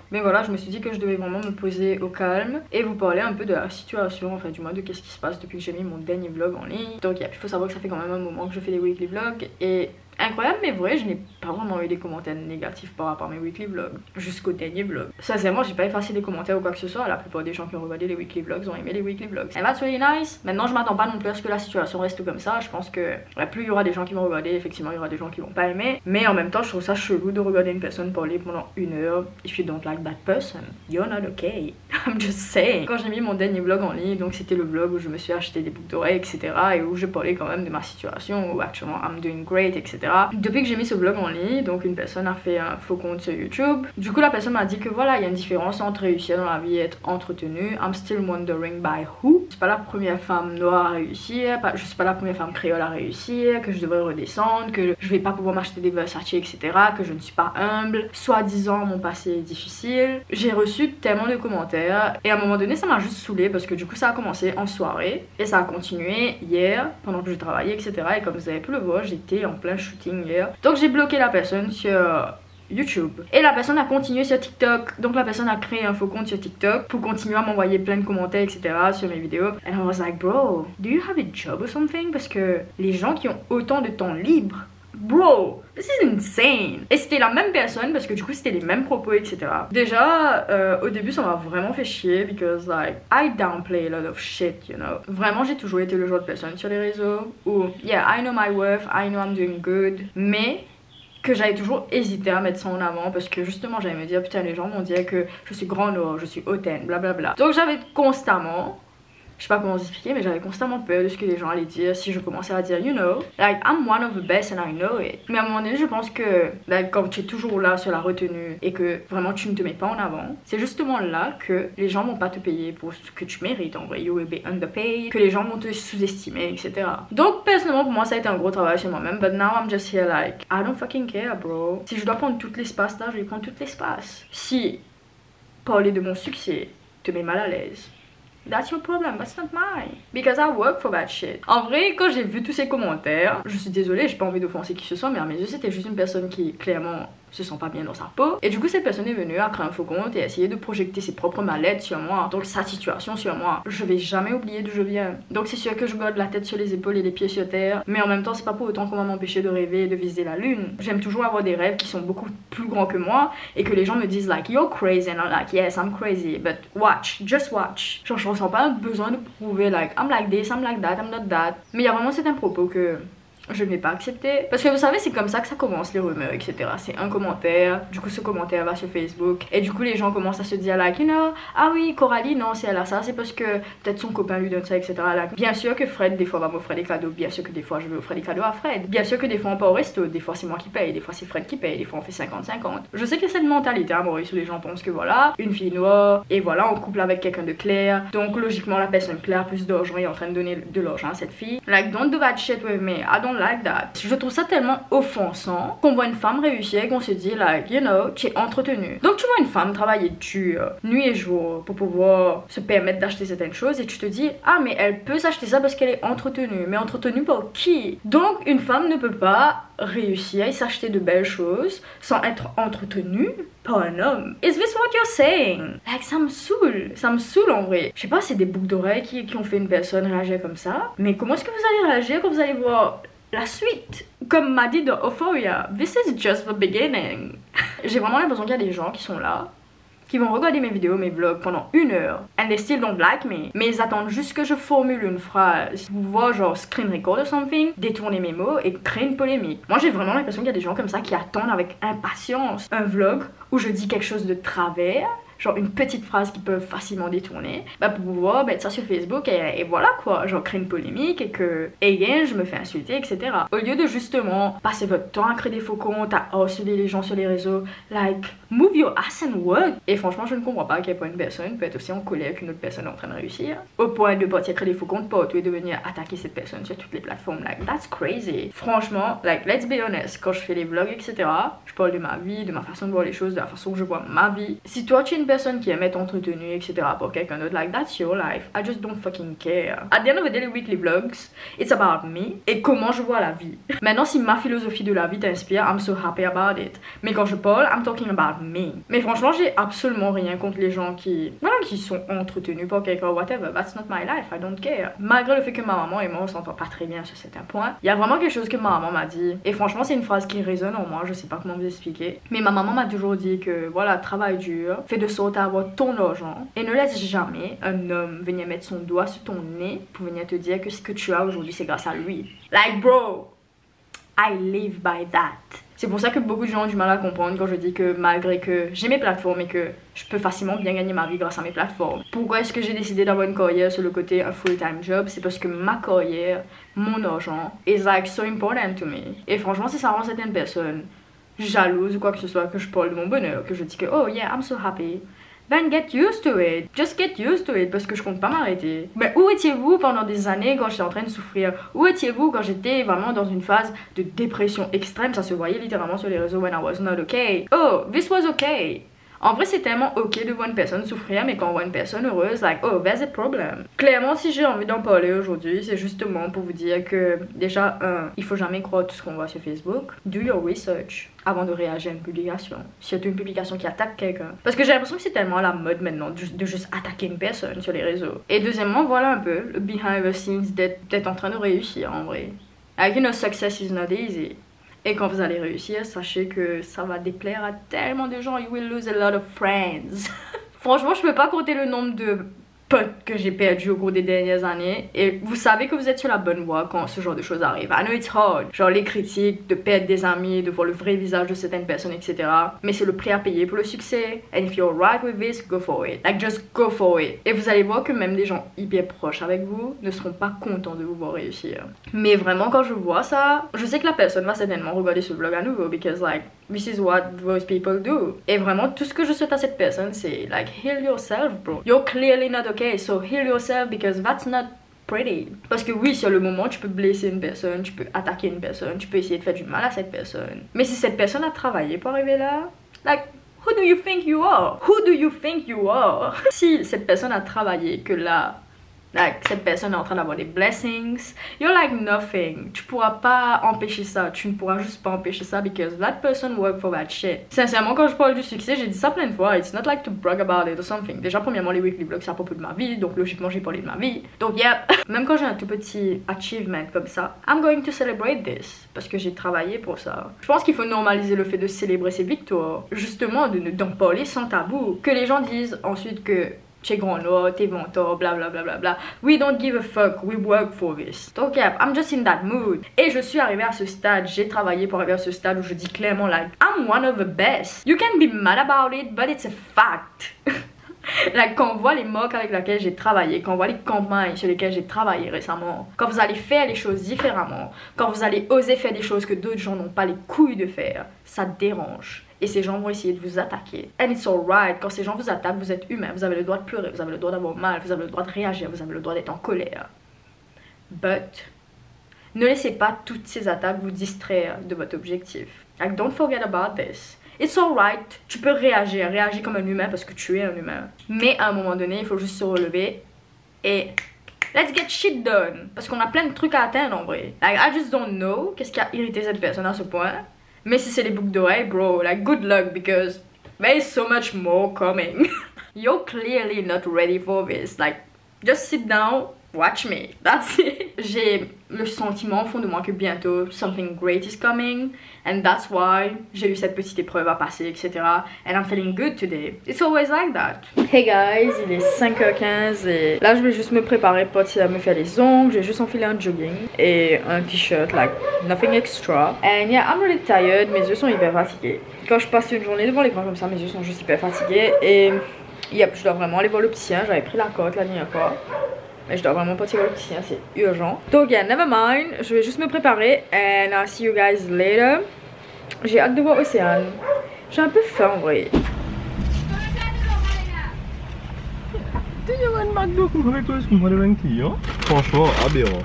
Mais voilà, je me suis dit que je devais vraiment me poser au calme et vous parler un peu de la situation, enfin du moins de qu'est-ce qui se passe depuis que j'ai mis mon dernier vlog en ligne. Donc il faut savoir que ça fait quand même un moment que je fais des weekly vlogs et incroyable mais vrai, je n'ai pas vraiment eu des commentaires négatifs par rapport à mes weekly vlogs jusqu'au dernier vlog. Sincèrement j'ai pas effacé des commentaires ou quoi que ce soit. La plupart des gens qui ont regardé les weekly vlogs ont aimé les weekly vlogs and that's really nice. Maintenant je m'attends pas non plus à ce que la situation reste comme ça. Je pense que plus il y aura des gens qui vont regarder, effectivement il y aura des gens qui vont pas aimer, mais en même temps je trouve ça chelou de regarder une personne parler pendant 1h. If you don't like that person, you're not okay. I'm just saying. Quand j'ai mis mon dernier vlog en ligne, donc c'était le vlog où je me suis acheté des boucles d'oreilles etc. et où je parlais quand même de ma situation, où actuellement I'm doing great etc. Depuis que j'ai mis ce vlog en ligne, donc une personne a fait un faux compte sur YouTube. Du coup la personne m'a dit que voilà, il y a une différence entre réussir dans la vie et être entretenue. I'm still wondering by who. Je suis pas la première femme noire à réussir, je suis pas la première femme créole à réussir, que je devrais redescendre, que je vais pas pouvoir m'acheter des Versace etc, que je ne suis pas humble, soi-disant mon passé est difficile. J'ai reçu tellement de commentaires et à un moment donné ça m'a juste saoulée parce que du coup ça a commencé en soirée et ça a continué hier pendant que je travaillais etc. Et comme vous avez pu le voir, j'étais en plein shooting hier. Donc j'ai bloqué la personne sur YouTube et la personne a continué sur TikTok. Donc la personne a créé un faux compte sur TikTok pour continuer à m'envoyer plein de commentaires etc sur mes vidéos. And I was like bro, do you have a job or something? Parce que les gens qui ont autant de temps libre, bro, this is insane. Et c'était la même personne parce que du coup c'était les mêmes propos etc. Déjà au début ça m'a vraiment fait chier because like I downplay a lot of shit, you know. Vraiment j'ai toujours été le genre de personne sur les réseaux où yeah I know my worth, I know I'm doing good, mais que j'avais toujours hésité à mettre ça en avant parce que justement j'allais me dire putain les gens vont dire que je suis grand noir, je suis hautaine, blablabla. Donc j'avais constamment, je sais pas comment vous expliquer, mais j'avais constamment peur de ce que les gens allaient dire si je commençais à dire you know, like I'm one of the best and I know it. Mais à un moment donné je pense que like, quand tu es toujours là sur la retenue et que vraiment tu ne te mets pas en avant, c'est justement là que les gens vont pas te payer pour ce que tu mérites. En vrai, you will be underpaid, que les gens vont te sous-estimer etc. Donc personnellement pour moi ça a été un gros travail sur moi-même, but now I'm just here like I don't fucking care bro. Si je dois prendre tout l'espace là, je vais prendre tout l'espace. Si parler de mon succès te met mal à l'aise, that's your problem, that's not mine. Because I work for that shit. En vrai, quand j'ai vu tous ces commentaires, je suis désolée, j'ai pas envie d'offenser qui que ce soit, mais à mes yeux, c'était juste une personne qui, clairement, se sent pas bien dans sa peau. Et du coup, cette personne est venue à créer un faux compte et a essayé de projeter ses propres malaises sur moi, donc sa situation sur moi. Je vais jamais oublier d'où je viens. Donc c'est sûr que je garde la tête sur les épaules et les pieds sur terre, mais en même temps, c'est pas pour autant qu'on va m'empêcher de rêver et de viser la lune. J'aime toujours avoir des rêves qui sont beaucoup plus grands que moi et que les gens me disent like you're crazy and I'm like yes I'm crazy but watch, just watch. Genre je ressens pas besoin de prouver like I'm like this, I'm like that, I'm not that. Mais il y a vraiment certains propos que je ne vais pas accepter. Parce que vous savez, c'est comme ça que ça commence les rumeurs, etc. C'est un commentaire, du coup ce commentaire va sur Facebook, et du coup les gens commencent à se dire like, you know, ah oui, Coralie, non, si elle a ça, c'est parce que peut-être son copain lui donne ça, etc. Like, bien sûr que Fred, des fois, va m'offrir des cadeaux, bien sûr que des fois, je vais offrir des cadeaux à Fred, bien sûr que des fois, on part au resto, des fois, c'est moi qui paye, des fois, c'est Fred qui paye, des fois, on fait 50-50. Je sais qu'il y a cette mentalité amoureuse où les gens pensent que voilà, une fille noire, et voilà, on couple avec quelqu'un de clair, donc logiquement, la personne claire, plus d'argent, est en train de donner de l'argent à cette fille. Like, don't do that shit with me, I don't like that. Je trouve ça tellement offensant qu'on voit une femme réussir et qu'on se dit, like, you know, tu es entretenue. Donc, tu vois une femme travailler dur, nuit et jour, pour pouvoir se permettre d'acheter certaines choses, et tu te dis, ah, mais elle peut s'acheter ça parce qu'elle est entretenue. Mais entretenue par qui? Donc, une femme ne peut pas réussir et s'acheter de belles choses sans être entretenue par un homme. Is this what you're saying? Like, ça me saoule en vrai. Je sais pas, c'est des boucles d'oreilles qui ont fait une personne réagir comme ça, mais comment est-ce que vous allez réagir quand vous allez voir la suite? Comme m'a dit dans Euphoria, this is just the beginning. J'ai vraiment l'impression qu'il y a des gens qui sont là, qui vont regarder mes vidéos, mes vlogs pendant 1 heure, and they still don't like me, mais ils attendent juste que je formule une phrase, vous voir genre screen record or something, détourner mes mots et créer une polémique. Moi j'ai vraiment l'impression qu'il y a des gens comme ça qui attendent avec impatience un vlog où je dis quelque chose de travers, genre une petite phrase qu'ils peuvent facilement détourner, bah pour pouvoir mettre ça sur Facebook et voilà quoi, genre créer une polémique et que, again, je me fais insulter, etc. Au lieu de justement passer votre temps à créer des faux comptes, à harceler les gens sur les réseaux, like, move your ass and work. Et franchement, je ne comprends pas à quel point une personne peut être aussi en colère qu'une autre personne est en train de réussir, au point de partir créer des faux comptes partout et de venir attaquer cette personne sur toutes les plateformes, like, that's crazy. Franchement, like, let's be honest, quand je fais les vlogs, etc., je parle de ma vie, de ma façon de voir les choses, de la façon que je vois ma vie. Si toi tu es une personne qui aime être entretenue, etc. pour quelqu'un d'autre, like, that's your life. I just don't fucking care. At the end of the day, les weekly vlogs, it's about me et comment je vois la vie. Maintenant, si ma philosophie de la vie t'inspire, I'm so happy about it. Mais quand je parle, I'm talking about me. Mais franchement, j'ai absolument rien contre les gens qui, voilà, qui sont entretenus par quelqu'un, whatever. That's not my life, I don't care. Malgré le fait que ma maman et moi, on s'entend pas très bien sur certains points, il y a vraiment quelque chose que ma maman m'a dit. Et franchement, c'est une phrase qui résonne en moi, je sais pas comment vous expliquer. Mais ma maman m'a toujours dit que, voilà, travail dur, fais de sorte à avoir ton argent et ne laisse jamais un homme venir mettre son doigt sur ton nez pour venir te dire que ce que tu as aujourd'hui c'est grâce à lui. Like bro, I live by that. C'est pour ça que beaucoup de gens ont du mal à comprendre quand je dis que malgré que j'ai mes plateformes et que je peux facilement bien gagner ma vie grâce à mes plateformes. Pourquoi est-ce que j'ai décidé d'avoir une carrière sur le côté un full-time job? C'est parce que ma carrière, mon argent is like so important to me. Et franchement si ça rend certaines personnes jalouses ou quoi que ce soit, que je parle de mon bonheur, que je dis que oh yeah I'm so happy, then get used to it, just get used to it, parce que je compte pas m'arrêter. Mais où étiez-vous pendant des années quand j'étais en train de souffrir? Où étiez-vous quand j'étais vraiment dans une phase de dépression extrême? Ça se voyait littéralement sur les réseaux when I was not okay. Oh, this was okay. En vrai, c'est tellement ok de voir une personne souffrir, mais quand on voit une personne heureuse, like, oh, there's a problem. Clairement, si j'ai envie d'en parler aujourd'hui, c'est justement pour vous dire que, déjà, il faut jamais croire tout ce qu'on voit sur Facebook. Do your research avant de réagir à une publication. Surtout une publication qui attaque quelqu'un. Parce que j'ai l'impression que c'est tellement à la mode maintenant de juste attaquer une personne sur les réseaux. Et deuxièmement, voilà un peu le behind the scenes d'être en train de réussir en vrai. Like, you know, success is not easy. Et quand vous allez réussir, sachez que ça va déplaire à tellement de gens. You will lose a lot of friends. Franchement, je peux pas compter le nombre de potes que j'ai perdu au cours des dernières années. Et vous savez que vous êtes sur la bonne voie quand ce genre de choses arrive. I know it's hard. Genre les critiques, de perdre des amis, de voir le vrai visage de certaines personnes, etc. Mais c'est le prix à payer pour le succès. And if you're right with this, go for it. Like just go for it. Et vous allez voir que même des gens hyper proches avec vous ne seront pas contents de vous voir réussir. Mais vraiment quand je vois ça, je sais que la personne va certainement regarder ce vlog à nouveau. Because like, this is what those people do. Et vraiment tout ce que je souhaite à cette personne c'est like, heal yourself bro. You're clearly not okay, so heal yourself because that's not pretty. Parce que oui, sur le moment tu peux blesser une personne, tu peux attaquer une personne, tu peux essayer de faire du mal à cette personne. Mais si cette personne a travaillé pour arriver là, like, who do you think you are? Who do you think you are? Si cette personne a travaillé, que là, like, cette personne est en train d'avoir des blessings, you're like nothing. Tu pourras pas empêcher ça. Tu ne pourras juste pas empêcher ça because that person worked for that shit. Sincèrement, quand je parle du succès, j'ai dit ça plein de fois. It's not like to brag about it or something. Déjà, premièrement, les weekly vlogs, c'est à propos de ma vie. Donc, logiquement, j'ai parlé de ma vie. Donc, yeah. Même quand j'ai un tout petit achievement comme ça, I'm going to celebrate this. Parce que j'ai travaillé pour ça. Je pense qu'il faut normaliser le fait de célébrer ses victoires. Justement, d'en parler sans tabou. Que les gens disent ensuite que tu es grand là, t'es bon, bla bla bla bla bla. We don't give a fuck, we work for this. Donc yeah, I'm just in that mood. Et je suis arrivée à ce stade, j'ai travaillé pour arriver à ce stade où je dis clairement like, I'm one of the best. You can be mad about it, but it's a fact. Like, quand on voit les mocks avec lesquels j'ai travaillé, quand on voit les campagnes sur lesquelles j'ai travaillé récemment, quand vous allez faire les choses différemment, quand vous allez oser faire des choses que d'autres gens n'ont pas les couilles de faire, ça dérange. Et ces gens vont essayer de vous attaquer. And it's alright, quand ces gens vous attaquent, vous êtes humain, vous avez le droit de pleurer, vous avez le droit d'avoir mal, vous avez le droit de réagir, vous avez le droit d'être en colère. But, ne laissez pas toutes ces attaques vous distraire de votre objectif. Like, don't forget about this. It's alright, tu peux réagir comme un humain parce que tu es un humain. Mais à un moment donné, il faut juste se relever et let's get shit done. Parce qu'on a plein de trucs à atteindre en vrai. Like, I just don't know qu'est-ce qui a irrité cette personne à ce point. Mais si c'est les boucles d'oreilles, bro, like good luck because there is so much more coming. You're clearly not ready for this. Like, just sit down, watch me. That's it. J'ai le sentiment au fond de moi que bientôt something great is coming. And that's why j'ai eu cette petite épreuve à passer, etc. And I'm feeling good today. It's always like that. Hey guys, il est 5h15 et là je vais juste me préparer pour me faire les ongles. J'ai juste enfilé un jogging et un t-shirt, like nothing extra. And yeah, I'm really tired. Mes yeux sont hyper fatigués. Quand je passe une journée devant l'écran comme ça, mes yeux sont juste hyper fatigués. Et yep, je dois vraiment aller voir l'opticien. J'avais pris la cote la dernière fois. Mais je dois vraiment partir voir l'opticien, c'est urgent. Donc yeah, never mind. Je vais juste me préparer. And I'll see you guys later. J'ai hâte de voir Océane. J'ai un peu faim en vrai. Franchement, aberrant.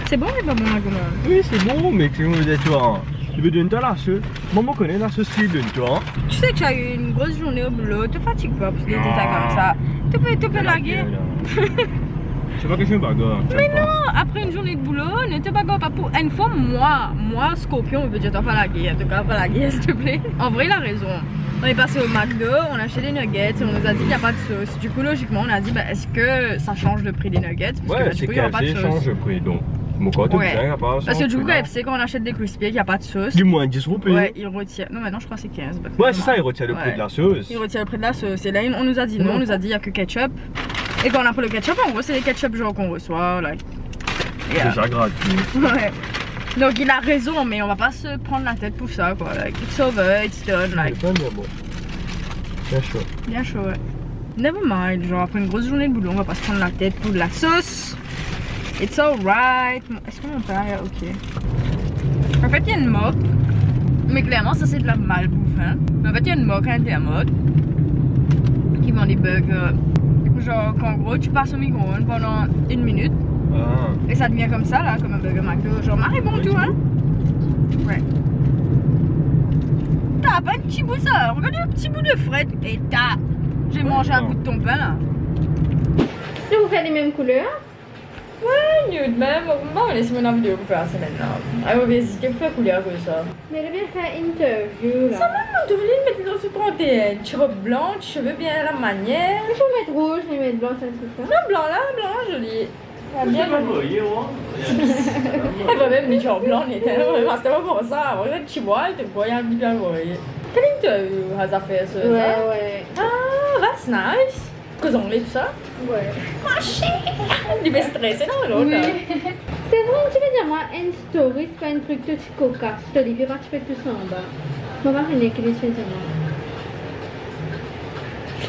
C'est bon mais pas bon la gomme? Oui, c'est bon, mais tu veux dire, tu vois, tu veux donner ta lâcheuse. Maman connaît la sauce qui donne, tu vois. Tu sais que tu as eu une grosse journée au boulot, te fatigue pas parce que des détails comme ça. Tu peux laguer. Je sais pas que je me bagarre. Mais non, après une journée de boulot, ne te bagarre pas pour une fois. Moi, Scorpion, il veut dire t'as pas laguer, en tout cas pas laguer s'il te plaît. En vrai, il a raison. On est passé au McDo, on a acheté des nuggets et on nous a dit qu'il n'y a pas de sauce. Du coup, logiquement, on a dit bah, est-ce que ça change le prix des nuggets? Parce ouais, que c'est du coup, il n'y a pas de sauce. change le prix donc. Mon corps, ouais. Bien, parce que du coup, KFC, quand on achète des crispies, il n'y a pas de sauce. Du moins 10 roupies. Ouais, il retire. Non, maintenant je crois que c'est 15. Ouais, c'est ça, il retire le prix de la sauce. Il retire le prix de la sauce. Et là, on nous a dit non, on nous a dit il n'y a que ketchup. Et quand on a pris le ketchup, en gros, c'est les ketchup genre qu'on reçoit. Like. Yeah. Déjà gratuit. Ouais. Donc il a raison, mais on va pas se prendre la tête pour ça, quoi. Like, it's over, it's done. Like. Bien bon. Bien chaud. Bien chaud, ouais. Never mind. Genre, après une grosse journée de boulot, on va pas se prendre la tête pour de la sauce. It's alright. Est-ce que mon père est ok? En fait, il y a une moque. Mais clairement, ça c'est de la malbouffe. Hein. Mais en fait, il y a une moque à Intermode qui vend des burgers. Genre, qu'en gros, tu passes au micro-ondes pendant 1 minute. Ah. Et ça devient comme ça, là, comme un burger McDo. Genre, Marie, bon, tout, hein? Ouais. T'as pas un petit bout ça? Regarde un petit bout de fret. Et t'as. J'ai mangé un bout de ton pain, là. Tu vous faites les mêmes couleurs? Ouais, nude même. Bon, laissez-moi une vidéo pour faire ça maintenant. Ah, ouais, vas-y, qu'est-ce que tu fais couleur comme ça? Mais elle vient faire interview là. Ça m'a tu voulais le mettre dans ce 31. Cheveux blancs, cheveux bien à la manière. Il faut mettre rouge, mais mettre blanc, ça ne suffit pas. Non, blanc là, blanc, joli. Bien joli. Elle va même mettre genre blanc, c'était pas pour ça. Regarde, tu vois, elle te voyait un petit peu envoyé. Quelle interview has a fait ça? Ouais. Ah, that's nice. Qu'aux anglais, tout ça? Ouais. Ah, shit! Tu m'es stressé dans l'autre là. C'est vrai, tu veux dire, moi, une story, c'est pas un truc que tu cocasse. Je te dis, fais pas, tu fais tout ça en bas. Mon mari n'est que les choses de moi.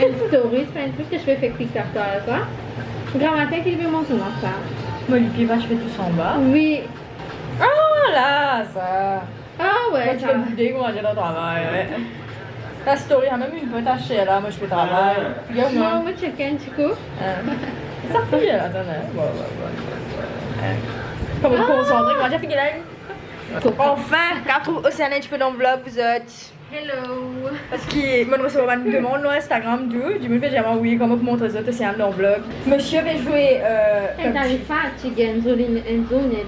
Une story, c'est pas un truc que je fais faire quick tap toi, toi. Grammatique, il veut montrer moi ça. Moi, lui, puis, je fais tout ça en bas. Oui. Ah, là, ça. Ah, ouais. Moi, tu fais bouder, moi, j'ai le travail, ouais. La story a même une peu tachée là, moi je fais travail. Regarde moi. Moi, je check un petit coup. Ça fait là, attendez. Ouais. Comme vous concentrer, moi j'ai fait là. Enfin, quand trouve Océane un petit peu dans le vlog, vous êtes. Hello. Parce que moi, je me demande sur Instagram d'où. Du coup, j'ai dit oui, comment vous montrer ça, Océane dans le vlog. Monsieur avait joué. Elle t'arrive pas à checker une zone et une travail.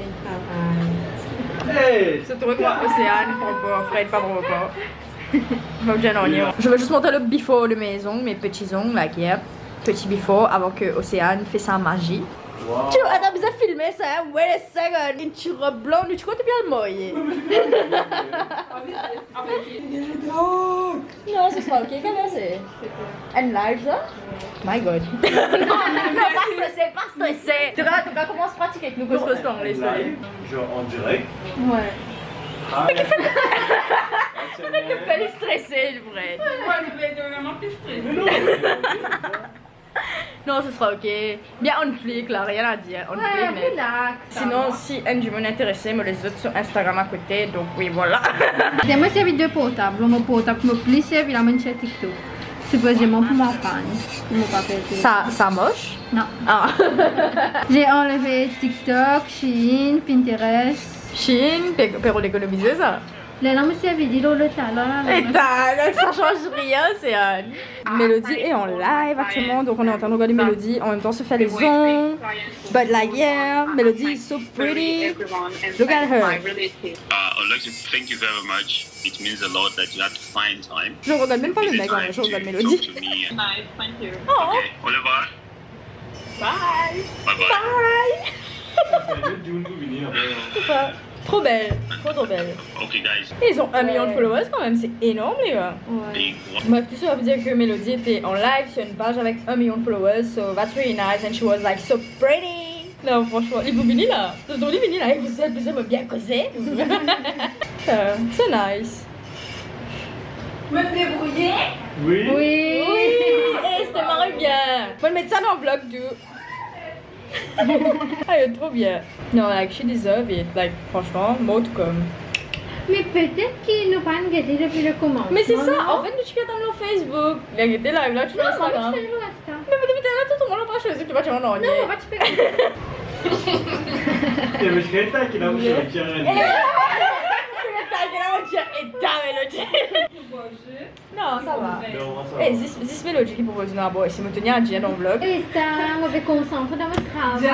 Hey! C'est toi quoi, Océane, pas Fred, pas mon repas. Je vais juste montrer le before de mes ongles, mes petits ongles, like yeah. Petit before avant que Océane fait sa magie. Wow. Tu vois, t'as besoin de filmer ça, wait a second, une petite robe blonde, tu crois que t'es bien le moyen. Non, ce sera ok, comment c'est? And live ça? My god. non, pas stressé. Tu vas commencer à pratiquer avec nous que je reste en anglais, Genre en direct. Ouais. Ah, Arrête de faire les stresser, vrai. Moi, je vais être vraiment plus stressée. Non, ce sera ok. Bien on flic là, rien à dire. On flic, mais. Relax. Sinon, si un du monde intéressé, me les autres sur Instagram à côté, donc oui, voilà. Moi, j'ai de portable. Mon portable me plaît, c'est la main sur TikTok. Supposément pour ma fan. Pour mon papa. Ça moche? Non. Ah. J'ai enlevé TikTok, Shein, Pinterest. Chine, pero l'économiser ça. Là, je me suis dit le talent. Et ça change rien, c'est un. Mélodie est en live actuellement, donc on est en train de regarder Mélodie, en même temps se faire les ongles. But like yeah, Mélodie is so pretty. Look at her. I'd like to thank you very much. It means a lot that you had to find time. Je regarde même pas le mec, je regarde Mélodie. To me. Nice, thank you. Oh, Okay, Oliver. Bye. Bye bye. bye! Trop belle, trop belle. Okay, guys. Ils ont 1 million de followers quand même, c'est énorme les gars. Big one. Bref, tout ça va vous dire que Mélodie était en live sur une page avec 1 million de followers, so that's really nice and she was like so pretty. Non, franchement, il vous vini là. Je vous dis vini là, vous êtes me bien causé. C'est nice. Me débrouiller? Oui. Oui. Oui, hey, c'était marrant bien. Faut le mettre ça dans le vlog du. Ah, il est trop bien. Non, like, she deserve it. Like, franchement, mode comme. Mais peut-être qu'ils n'ont pas gagné depuis le commencement. Mais c'est ça, non? en fait, nous tu dans le Facebook. Là, il était live, là, tu fais Non, Instagram. moi, je fais le Insta. Mais là, tout le monde n'a pas choisi, tu vas te rendre en Non, on va te faire. Ja, we schijten dat je dan misschien een keer Non, ça va. Non, ça Eh, va. this Mélodie qui propose une arbre, c'est me tenir à dire dans le vlog. Et ça, on va concentrer dans votre travail. Je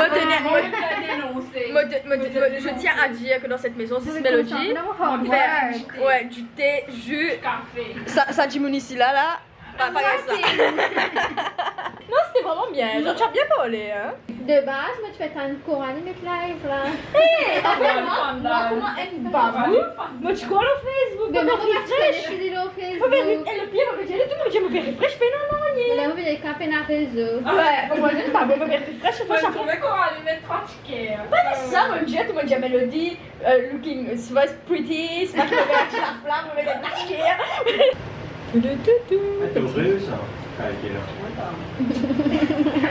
Je tiens à dire que dans cette maison, this Mélodie, faire ouais, du thé, jus, Café. ça dit ici là, pas ça. Non, c'était vraiment bien, genre tu as bien parlé, hein. De base, moi, tu fais un courant de mes lives là. Hé, moi, comment une babou, moi tu crois le Facebook, Mais mais moi, non, je suis sur le Facebook. le pire, tout le monde me refresh, mais non, Là, on va aller camper dans le réseau. ouais, moi je ne pas, me refresh, Je trouvais qu'on allait mettre 30 tickets. Pas ça, mon Dieu, tout le monde dit Mélodie, looking so pretty, smack me la flamme, me met des tachkir. Het is wel zo. Kijk hier.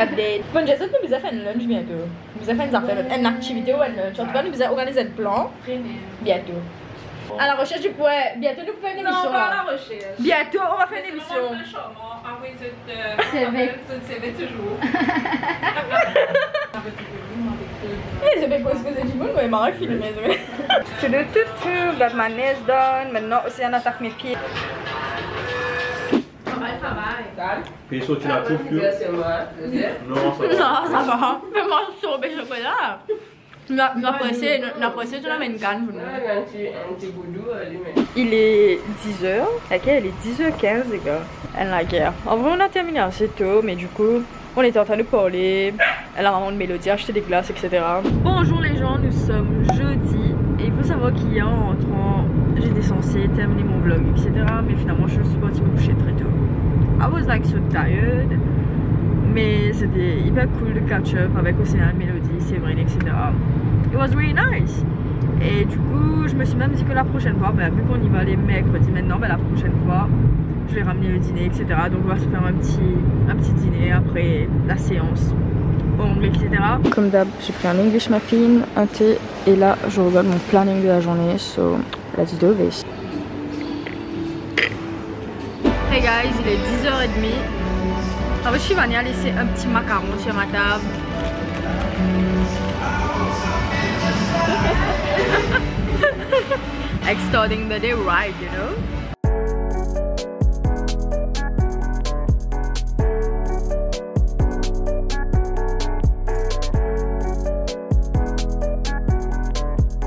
Update. Bon, Jason nous a fait un lunch bientôt. Nous a fait une activité ou un lunch. En tout cas, nous a organisé un plan bientôt. À la recherche du ouais, bientôt nous pouvons faire une Non, émission. pas à là. la recherche. Bientôt, on va faire une émission. CV toujours. Eh, je vais poser du monde, mais marre filmer. Got my nails done. Maintenant, aussi, on attaque mes pieds. Kun je zo naar proefje? Non, ça va. Non, ça va. Mais moi, je suis au chocolat. L'après-ci, tu l'as mis une canne. Il est 10h. Ok, il est 10h15, les gars. Elle la guerre. En vrai, on a terminé assez tôt, mais du coup, on était en train de parler. Elle a maman de Mélodie, acheté des glaces, etc. Bonjour les gens, nous sommes jeudi. Et il faut savoir qu'hier, en rentrant, j'étais censée terminer mon vlog, etc. Mais finalement, je suis partie me coucher très tôt. I was like so tired. Mais c'était hyper cool de catch up avec Océane, Mélodie, Séverine, etc. It was really nice. Et du coup, je me suis même dit que la prochaine fois, vu qu'on y va les mercredis maintenant, la prochaine fois, je vais ramener le dîner, etc. Donc on va se faire un petit dîner après la séance, ongles, etc. Comme d'hab, j'ai pris un English muffin, un thé, et là, je regarde mon planning de la journée, so let's do this. Hey guys, il est 10h30. En fait, Shivani a laissé un petit macaron sur ma table. Like starting the day right, you know?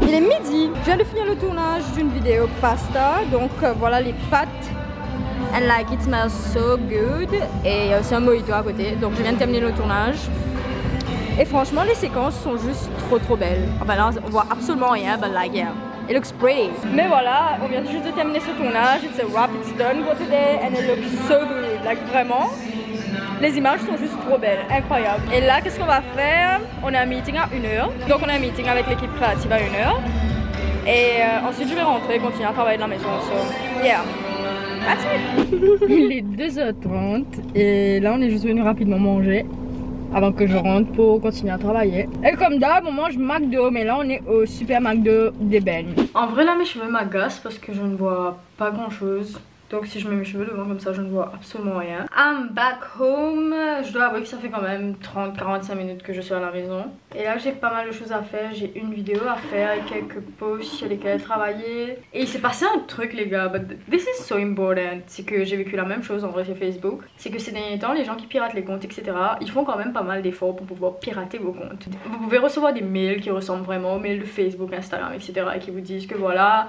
Il est midi. Je viens de finir le tournage d'une vidéo pasta. Donc voilà les pâtes. And like it smells so good. Et il y a aussi un mojito à côté. Donc je viens de terminer le tournage. Et franchement les séquences sont juste trop belles. Enfin là on voit absolument rien, but like yeah, It looks pretty. Mais voilà, on vient juste de terminer ce tournage. It's a wrap, it's done for today and it looks so good. Like vraiment, les images sont juste trop belles, incroyables. Et là, qu'est-ce qu'on va faire? On a un meeting à 1h. Donc on a un meeting avec l'équipe créative à 1h. Et ensuite je vais rentrer et continuer à travailler de la maison. So, yeah. That's it. Il est 2h30 et là on est juste venu rapidement manger avant que je rentre pour continuer à travailler. Et comme d'hab, on mange McDo, mais là on est au super McDo d'Eben. En vrai là mes cheveux m'agacent parce que je ne vois pas grand chose. Donc si je mets mes cheveux devant comme ça, je ne vois absolument rien. I'm back home. Je dois avouer que ça fait quand même 30-45 minutes que je suis à la maison. Et là j'ai pas mal de choses à faire. J'ai une vidéo à faire et quelques posts sur lesquels travailler. Et il s'est passé un truc les gars, but this is so important. C'est que j'ai vécu la même chose en vrai sur Facebook. C'est que ces derniers temps, les gens qui piratent les comptes, etc. ils font quand même pas mal d'efforts pour pouvoir pirater vos comptes. Vous pouvez recevoir des mails qui ressemblent vraiment aux mails de Facebook, Instagram, etc. et qui vous disent que voilà,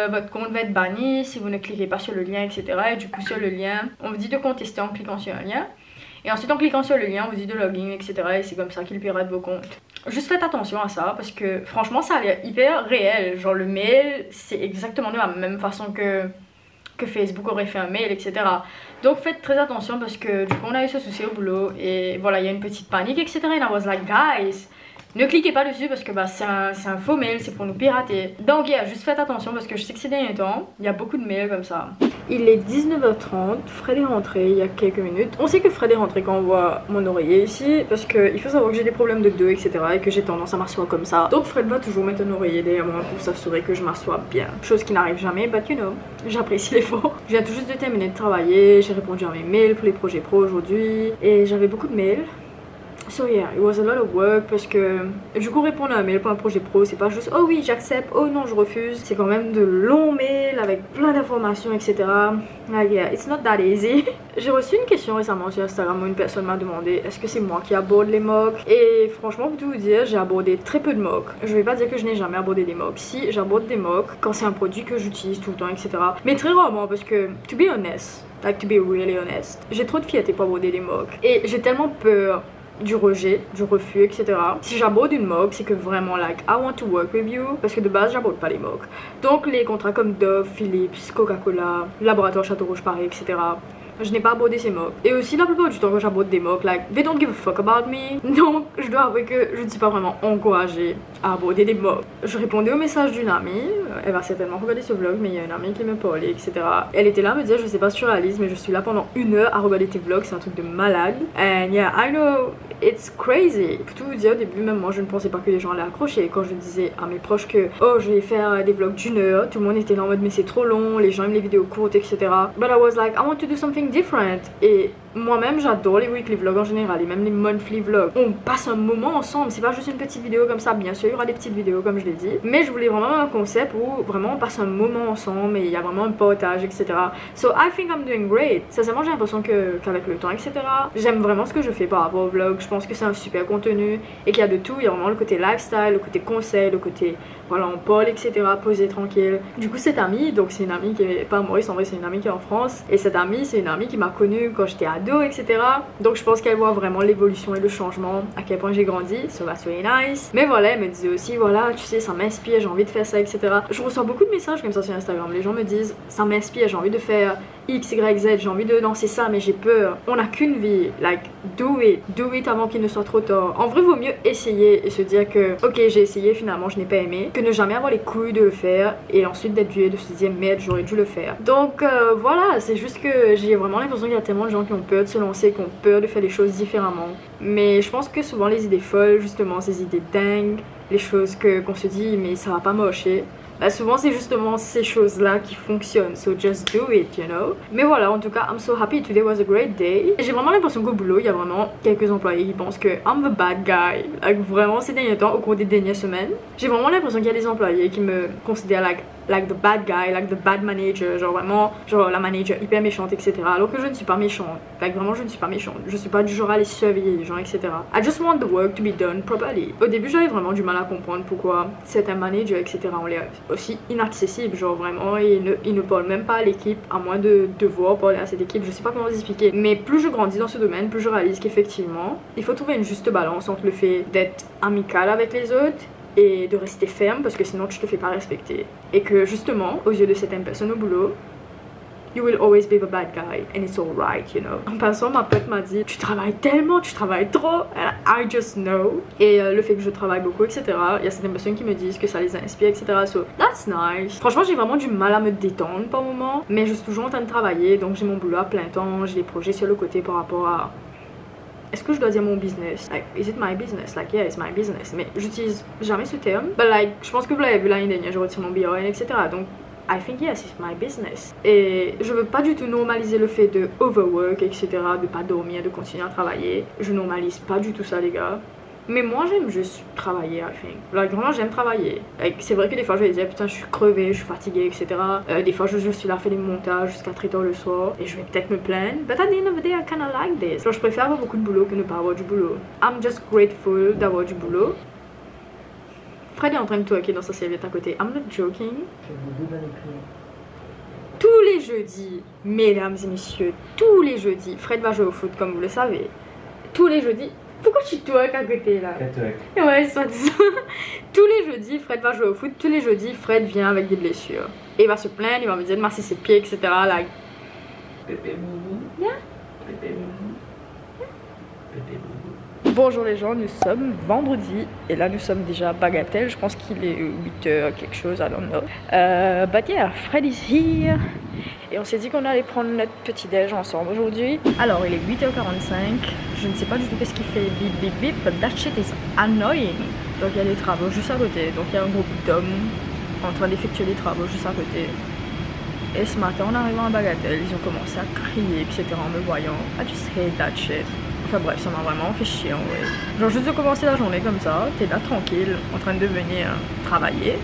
votre compte va être banni si vous ne cliquez pas sur le lien, etc. Et du coup sur le lien, on vous dit de contester en cliquant sur un lien. Et ensuite en cliquant sur le lien, on vous dit de login, etc. Et c'est comme ça qu'ils piratent vos comptes. Juste faites attention à ça parce que franchement ça a l'air hyper réel. Genre le mail, c'est exactement de la même façon que Facebook aurait fait un mail, etc. Donc faites très attention parce que du coup on a eu ce souci au boulot. Et voilà, il y a une petite panique, etc. And I was like, guys, ne cliquez pas dessus parce que bah, c'est un faux mail, c'est pour nous pirater. Donc yeah, juste faites attention parce que je sais que ces derniers temps, il y a beaucoup de mails comme ça. Il est 19h30, Fred est rentré il y a quelques minutes. On sait que Fred est rentré quand on voit mon oreiller ici parce qu'il faut savoir que j'ai des problèmes de dos, etc. et que j'ai tendance à m'asseoir comme ça. Donc Fred va toujours mettre un oreiller derrière moi pour s'assurer que je m'assois bien. Chose qui n'arrive jamais, but you know, j'apprécie l'effort. Je viens tout juste de terminer de travailler, j'ai répondu à mes mails pour les projets pro aujourd'hui et j'avais beaucoup de mails. So yeah, it was a lot of work parce que du coup répondre à un mail pour un projet pro c'est pas juste oh oui j'accepte, oh non je refuse. C'est quand même de longs mails avec plein d'informations, etc. Like yeah, it's not that easy. J'ai reçu une question récemment sur Instagram où une personne m'a demandé est-ce que c'est moi qui aborde les mocks. Et franchement pour tout vous dire, j'ai abordé très peu de mocks. Je vais pas dire que je n'ai jamais abordé des mocks. Si, j'aborde des mocks quand c'est un produit que j'utilise tout le temps, etc. Mais très rarement parce que to be honest, like to be really honest, j'ai trop de fierté pour aborder des mocks. Et j'ai tellement peur du rejet, du refus, etc. Si j'aborde une mock, c'est que vraiment like I want to work with you parce que de base j'aborde pas les mocks. Donc les contrats comme Dove, Philips, Coca-Cola, Laboratoire Château Rouge Paris, etc. je n'ai pas abordé ces mocks. Et aussi la plupart du temps quand j'aborde des mocks, like they don't give a fuck about me. Donc je dois avouer que je ne suis pas vraiment encouragée à aborder des mocks. Je répondais au message d'une amie, elle va certainement regarder ce vlog, mais il y a une amie qui me parlait, etc. Elle était là à me dire je sais pas si tu réalises mais je suis là pendant 1 heure à regarder tes vlogs, c'est un truc de malade. And yeah, I know it's crazy. Pour tout vous dire, au début même moi je ne pensais pas que les gens allaient accrocher. Quand je disais à mes proches que oh je vais faire des vlogs d'1 heure, tout le monde était là en mode mais c'est trop long, les gens aiment les vidéos courtes, etc. But I was like I want to do something different. Et moi-même j'adore les weekly vlogs en général et même les monthly vlogs. On passe un moment ensemble, c'est pas juste une petite vidéo comme ça. Bien sûr il y aura des petites vidéos comme je l'ai dit, mais je voulais vraiment un concept où vraiment on passe un moment ensemble et il y a vraiment un partage, etc. So I think I'm doing great. Sincèrement j'ai l'impression qu'avec le temps, etc. j'aime vraiment ce que je fais par rapport au vlog. Je pense que c'est un super contenu et qu'il y a de tout. Il y a vraiment le côté lifestyle, le côté conseil, le côté voilà on parle, etc. posé tranquille. Du coup cette amie, donc c'est une amie qui est pas à Maurice, en vrai c'est une amie qui est en France. Et cette amie c'est une amie qui m'a connue quand j'étais ado, etc. Donc je pense qu'elle voit vraiment l'évolution et le changement, à quel point j'ai grandi. So that's really nice. Mais voilà, elle me disait aussi voilà tu sais ça m'inspire, j'ai envie de faire ça, etc. Je reçois beaucoup de messages comme ça sur Instagram. Les gens me disent ça m'inspire, j'ai envie de faire X, Y, Z, j'ai envie de lancer ça mais j'ai peur. On n'a qu'une vie, like do it avant qu'il ne soit trop tard. En vrai vaut mieux essayer et se dire que ok j'ai essayé finalement je n'ai pas aimé, que ne jamais avoir les couilles de le faire et ensuite d'être vieux de se dire merde j'aurais dû le faire. Donc voilà, c'est juste que j'ai vraiment l'impression qu'il y a tellement de gens qui ont peur de se lancer, qui ont peur de faire les choses différemment. Mais je pense que souvent les idées folles, justement ces idées dingues, les choses qu'on se dit mais ça va pas marcher, bah souvent c'est justement ces choses là qui fonctionnent. So just do it, you know. Mais voilà, en tout cas I'm so happy, today was a great day. J'ai vraiment l'impression qu'au boulot il y a vraiment quelques employés qui pensent que I'm the bad guy. Like vraiment ces derniers temps, au cours des dernières semaines, j'ai vraiment l'impression qu'il y a des employés qui me considèrent like the bad guy, like the bad manager, genre vraiment genre la manager hyper méchante, etc. alors que je ne suis pas méchante, like vraiment je ne suis pas méchante, je suis pas du genre à les surveiller les gens, etc. I just want the work to be done properly. Au début j'avais vraiment du mal à comprendre pourquoi certains managers, etc. ont l'air aussi inaccessibles, genre vraiment ils ne parlent même pas à l'équipe à moins de devoir parler à cette équipe, je sais pas comment vous expliquer. Mais plus je grandis dans ce domaine, plus je réalise qu'effectivement il faut trouver une juste balance entre le fait d'être amical avec les autres et de rester ferme parce que sinon tu te fais pas respecter. Et que justement, aux yeux de certaines personnes au boulot, you will always be the bad guy and it's alright, you know. En passant, ma pote m'a dit tu travailles tellement, tu travailles trop. And I just know. Et le fait que je travaille beaucoup, etc. Il y a certaines personnes qui me disent que ça les inspire, etc. So that's nice. Franchement, j'ai vraiment du mal à me détendre par moment, mais je suis toujours en train de travailler, donc j'ai mon boulot à plein temps, j'ai des projets sur le côté par rapport à est-ce que je dois dire mon business? Like, is it my business? Like, yeah, it's my business. Mais j'utilise jamais ce terme. But like, je pense que vous l'avez vu l'année dernière, je retire mon BRN, etc. Donc, I think yes, it's my business. Et je veux pas du tout normaliser le fait de overwork, etc. De pas dormir, de continuer à travailler. Je normalise pas du tout ça, les gars. Mais moi j'aime juste travailler, I think. Like, vraiment j'aime travailler. Like, c'est vrai que des fois je vais dire putain je suis crevée, je suis fatiguée, etc. Des fois je suis là à faire des montages jusqu'à très tard le soir et je vais peut-être me plaindre. But at the end of the day I kinda like this. Genre, je préfère avoir beaucoup de boulot que ne pas avoir du boulot. I'm just grateful d'avoir du boulot. Fred est en train de twerker dans sa serviette à côté. I'm not joking. Tous les jeudis, mesdames et messieurs, tous les jeudis, Fred va jouer au foot comme vous le savez. Tous les jeudis. Pourquoi tu twerk à côté là? Ouais, soit disant. Tous les jeudis, Fred va jouer au foot. Tous les jeudis, Fred vient avec des blessures. Et il va se plaindre, il va me dire de masser ses pieds, etc. Like... Bébé boubou. Yeah. Bébé boubou. Bébé boubou. Bonjour les gens, nous sommes vendredi et là nous sommes déjà à Bagatelle, je pense qu'il est 8h quelque chose, I don't know. But yeah, Fred is here et on s'est dit qu'on allait prendre notre petit déj ensemble aujourd'hui. Alors il est 8h45, je ne sais pas du tout qu'est-ce qu'il fait bip bip bip, but that shit is annoying. Donc il y a des travaux juste à côté, donc il y a un groupe d'hommes en train d'effectuer des travaux juste à côté. Et ce matin en arrivant à Bagatelle, ils ont commencé à crier, etc. en me voyant. I just hate that shit. Enfin bref, ça m'a vraiment fait chier en vrai. Genre juste de commencer la journée comme ça, t'es là tranquille, en train de venir travailler.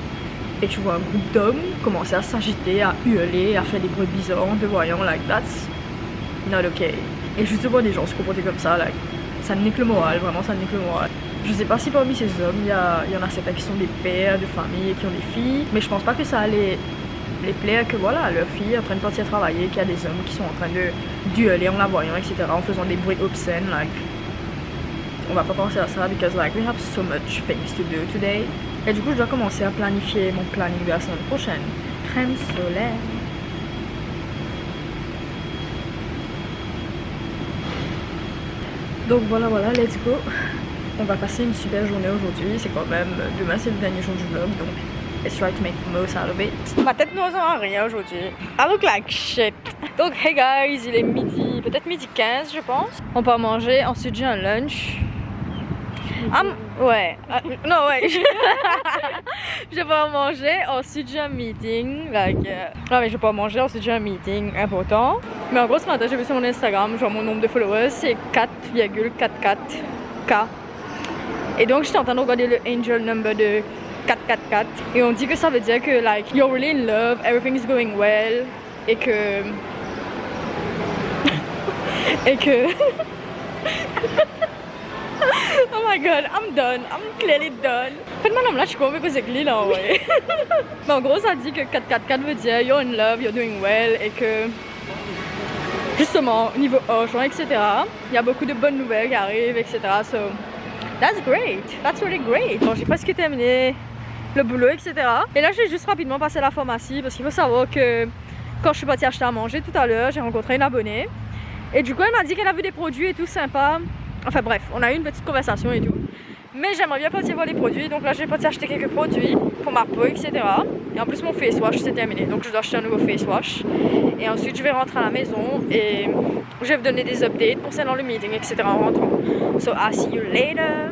Et tu vois un groupe d'hommes commencer à s'agiter, à hurler, à faire des bruits bizarres en te voyant, like that's not okay. Et juste de voir des gens se comporter comme ça, like, ça nique le moral, vraiment ça nique le moral. Je sais pas si parmi ces hommes, il y en a certains qui sont des pères de famille et qui ont des filles, mais je pense pas que ça allait les plaire que voilà, leur fille est en train de partir travailler, qu'il y a des hommes qui sont en train de dueler en la voyant, etc. en faisant des bruits obscènes, like on va pas penser à ça because like we have so much things to do today. Et du coup je dois commencer à planifier mon planning de la semaine prochaine. Crème solaire. Donc voilà, let's go. On va passer une super journée aujourd'hui, c'est quand même, demain c'est le dernier jour du vlog donc let's try to make the most out of it. Ma tête ne ressemble à rien aujourd'hui. I look like shit. Donc hey guys, il est midi, peut-être midi 15 je pense. On peut manger, ensuite j'ai un lunch. Ouais, non ouais. Je vais pas manger, ensuite j'ai un meeting. Like, non mais je vais pas manger, ensuite j'ai un meeting important. Mais en gros ce matin j'ai vu sur mon Instagram, genre mon nombre de followers c'est 4,44K. Et donc j'étais en train de regarder le angel number de 444 et on dit que ça veut dire que like you're really in love, everything is going well et que oh my god, I'm done, I'm clearly done. En fait madame là je suis convaincue que c'est clean là ouais. Mais en gros ça dit que 444 veut dire you're in love, you're doing well et que justement niveau argent etc. il y a beaucoup de bonnes nouvelles qui arrivent etc. So that's great, that's really great. Bon j'ai presque terminé le boulot etc. Et là je vais juste rapidement passer à la pharmacie parce qu'il faut savoir que quand je suis partie acheter à manger tout à l'heure j'ai rencontré une abonnée et du coup elle m'a dit qu'elle a vu des produits et tout sympa. Enfin bref, on a eu une petite conversation et tout. Mais j'aimerais bien partir voir les produits, donc là je vais partir acheter quelques produits pour ma peau etc. Et en plus mon face wash c'est terminé, donc je dois acheter un nouveau face wash. Et ensuite je vais rentrer à la maison et je vais vous donner des updates concernant le meeting etc. en rentrant. So I'll see you later.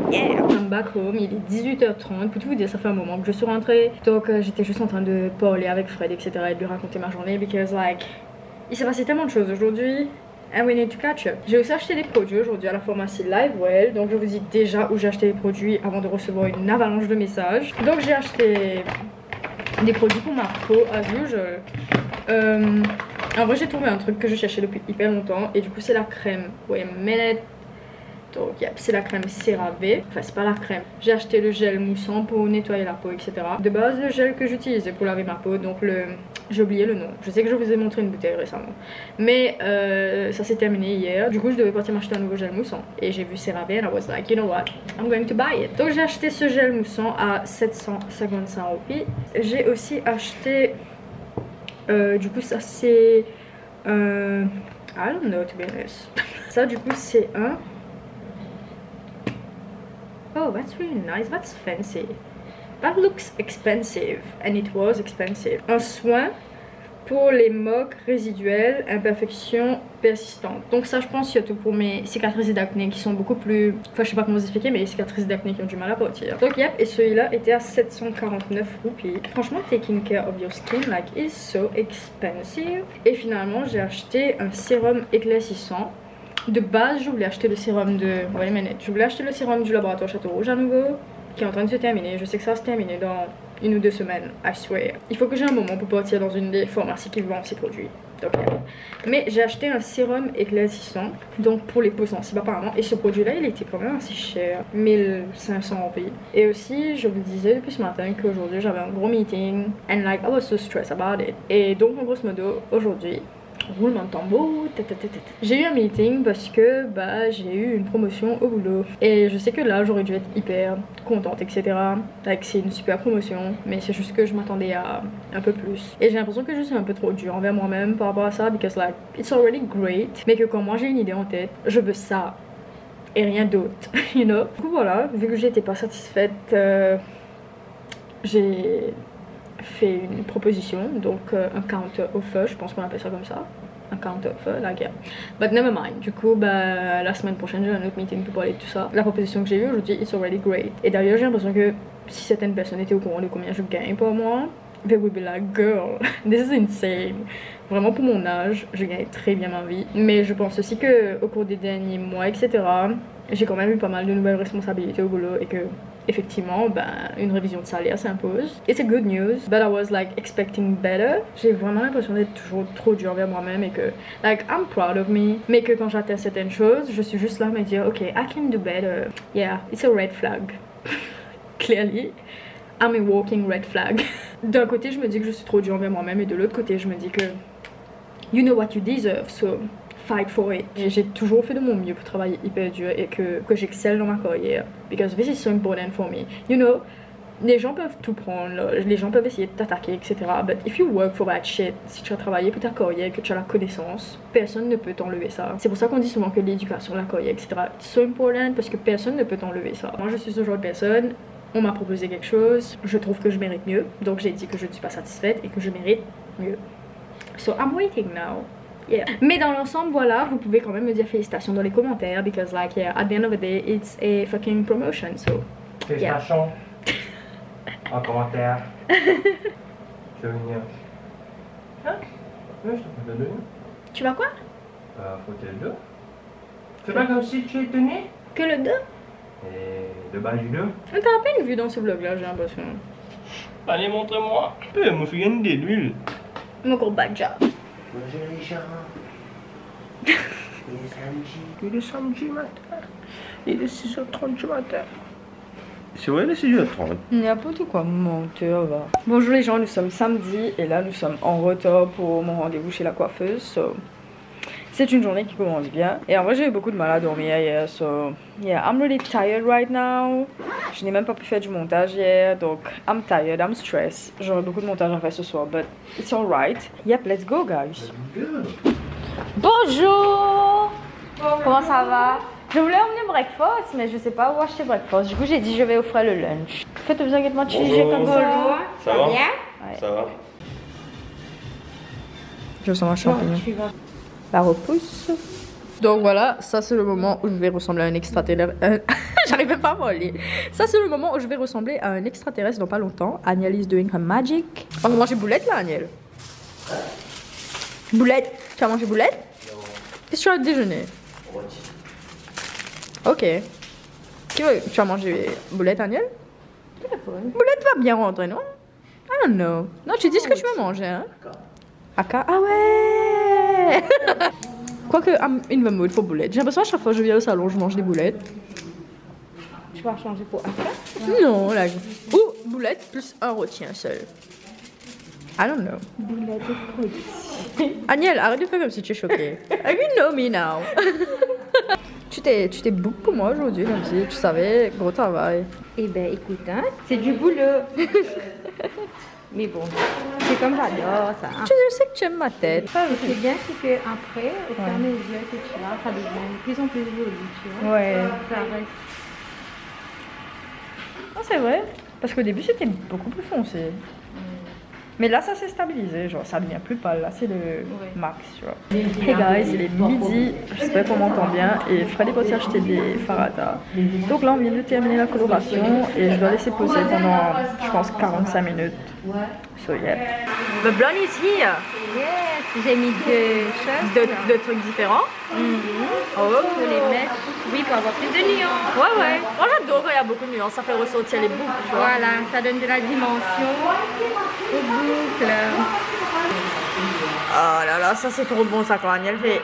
Yeah. I'm back home, il est 18h30, pour tout vous dire ça fait un moment que je suis rentrée. Donc j'étais juste en train de parler avec Fred etc. et de lui raconter ma journée because like il s'est passé tellement de choses aujourd'hui. And we need to catch up. J'ai aussi acheté des produits aujourd'hui à la pharmacie Livewell. Donc je vous dis déjà où j'ai acheté les produits avant de recevoir une avalanche de messages. Donc j'ai acheté des produits pour ma peau as usual. En vrai j'ai trouvé un truc que je cherchais depuis hyper longtemps. Et du coup c'est la crème. Wait a minute. Donc, yep, c'est la crème CeraVe. Enfin, c'est pas la crème. J'ai acheté le gel moussant pour nettoyer la peau, etc. De base, le gel que j'utilisais pour laver ma peau, donc j'ai oublié le nom. Je sais que je vous ai montré une bouteille récemment. Mais ça s'est terminé hier. Du coup, je devais partir m'acheter un nouveau gel moussant. Et j'ai vu CeraVe and I was like, you know what? I'm going to buy it. Donc, j'ai acheté ce gel moussant à 755 roupies. J'ai aussi acheté... du coup, ça c'est... I don't know, to be honest. Ça, du coup, c'est un... Oh, that's really nice. That's fancy. That looks expensive. And it was expensive. Un soin pour les moques résiduelles, imperfections persistantes. Donc ça, je pense, surtout pour mes cicatrices d'acné qui sont beaucoup plus... Enfin, je sais pas comment vous expliquer, mais les cicatrices d'acné qui ont du mal à partir. Donc, yep, et celui-là était à 749 roupies. Franchement, taking care of your skin, like, is so expensive. Et finalement, j'ai acheté un sérum éclaircissant. De base, je voulais acheter le sérum de... Wait a minute. Je voulais acheter le sérum du laboratoire Château Rouge à nouveau, qui est en train de se terminer. Je sais que ça va se terminer dans 1 ou 2 semaines, I swear. Il faut que j'ai un moment pour partir dans une des pharmacies qui vend ces produits. Donc, mais j'ai acheté un sérum éclaircissant, donc pour les peaux sensibles apparemment. Et ce produit-là, il était quand même assez cher, 1500 roupies. Et aussi, je vous disais depuis ce matin qu'aujourd'hui j'avais un gros meeting, and like I was so stressed about it. Et donc, en grosso modo, aujourd'hui, roulement de tambour, j'ai eu un meeting parce que bah j'ai eu une promotion au boulot et je sais que là j'aurais dû être hyper contente, etc. Like, c'est une super promotion, mais c'est juste que je m'attendais à un peu plus et j'ai l'impression que je suis un peu trop dure envers moi-même par rapport à ça, because like it's already great, mais que quand moi j'ai une idée en tête, je veux ça et rien d'autre, you know. Du coup voilà, vu que j'étais pas satisfaite, j'ai fait une proposition, donc un counter offer, je pense qu'on appelle ça comme ça, un counter offer, like yeah. But never mind. Du coup, bah, la semaine prochaine j'ai un autre meeting pour parler de tout ça. La proposition que j'ai eue aujourd'hui, it's already great. Et d'ailleurs j'ai l'impression que si certaines personnes étaient au courant de combien je gagne pour moi, they would be like, girl, this is insane. Vraiment pour mon âge, je gagne très bien ma vie. Mais je pense aussi que au cours des derniers mois, etc., j'ai quand même eu pas mal de nouvelles responsabilités au boulot et que effectivement, ben, une révision de salaire s'impose. It's a good news, but I was like expecting better. J'ai vraiment l'impression d'être toujours trop dur envers moi-même et que, like, I'm proud of me. Mais que quand j'atteins certaines choses, je suis juste là à me dire, ok, I can do better. Yeah, it's a red flag. Clearly, I'm a walking red flag. D'un côté, je me dis que je suis trop dur envers moi-même et de l'autre côté, je me dis que you know what you deserve, so fight for it. Et j'ai toujours fait de mon mieux pour travailler hyper dur et que j'excelle dans ma carrière. Because this is so important for me. You know, les gens peuvent tout prendre, les gens peuvent essayer de t'attaquer, etc. But if you work for that shit, si tu as travaillé pour ta carrière, que tu as la connaissance, personne ne peut t'enlever ça. C'est pour ça qu'on dit souvent que l'éducation, la carrière, etc. it's so important parce que personne ne peut t'enlever ça. Moi, je suis ce genre de personne. On m'a proposé quelque chose, je trouve que je mérite mieux. Donc j'ai dit que je ne suis pas satisfaite et que je mérite mieux. So I'm waiting now. Yeah. Mais dans l'ensemble, voilà, vous pouvez quand même me dire félicitations dans les commentaires, because like yeah, at the end of the day, it's a fucking promotion, so Félicitations. En commentaire. Tu veux venir? Hein? Oui, je te peux te donner. Tu vas quoi? Faut que le 2. C'est pas comme si tu es tenu. Que le 2? Et de bas du 2. On t'a à peine vu dans ce vlog là, j'ai l'impression. Allez, montre-moi. Me fais gagner de l'huile. Mon gros badja. Bonjour les gens. Il est samedi. Il est samedi matin. Il est 6h30 du matin. C'est vrai, il est 6h30. N'importe quoi, menteur va. Bonjour les gens, nous sommes samedi et là nous sommes en retard pour mon rendez-vous chez la coiffeuse. So, c'est une journée qui commence bien. Et en vrai, j'ai eu beaucoup de mal à dormir hier. So, yeah, I'm really tired right now. Je n'ai même pas pu faire du montage hier. Donc, I'm tired, I'm stressed. J'aurai beaucoup de montage à faire ce soir, but it's alright. Yep, let's go, guys. Bonjour! Comment ça va? Je voulais emmener breakfast, mais je sais pas où acheter breakfast. Du coup, j'ai dit je vais offrir le lunch. Faites vous inquiétez pas, tu j'ai comme ça. Ça va? Bien? Ouais. Ça va? Je sens un champignon. La repousse. Donc voilà, ça c'est le moment où je vais ressembler à un extraterrestre. J'arrive même pas à voler. Ça c'est le moment où je vais ressembler à un extraterrestre dans pas longtemps. Agnel is doing her magic. On va manger boulette là, Agnel. Boulette. Tu vas manger boulette? Non. Qu'est-ce que tu vas déjeuner? Ok. Tu vas manger boulette, Agnel? Boulette va bien rentrer, non? I don't know. Non, tu dis ce que tu veux manger, hein? Aka. Ah ouais! Quoique, I'm in the mood for boulettes. J'ai l'impression à chaque fois que je viens au salon, je mange des boulettes. Tu vas changer pour après? Non, là. Ou boulettes plus un rôti, un seul. I don't know. Boulettes de produits. Agnelle, arrête de faire comme si tu es choquée. You know me now. Tu t'es book pour moi aujourd'hui, comme si tu savais, gros travail. Eh ben écoute, hein, c'est du boulot. Mais bon, c'est comme j'adore ça. Hein. Je sais que tu aimes ma tête. Ce qui est bien, c'est qu'après, au fur et à mesure que tu vas, ça devient de plus en plus joli, tu vois. Ouais. Ça reste. Ah, c'est vrai. Parce qu'au début, c'était beaucoup plus foncé. Mais là, ça s'est stabilisé. Genre, ça devient plus pâle. Là, c'est le max, tu vois. Hey guys, il est midi. J'espère qu'on m'entend bien. Et Fred est parti acheter des Farada. Donc là, on vient de terminer la coloration. Et je dois laisser poser pendant, je pense, 45 minutes. So, yeah. The blonde is here. Yes, j'ai mis deux choses. Deux trucs différents. Oh. Pour les mettre, oui, pour avoir plus de nuances. Ouais. Moi, j'adore quand il y a beaucoup de nuances. Ça fait ressortir les boucles, tu vois. Voilà, ça donne de la dimension aux boucles. Oh là là, ça c'est trop bon ça quand Agnelle fait.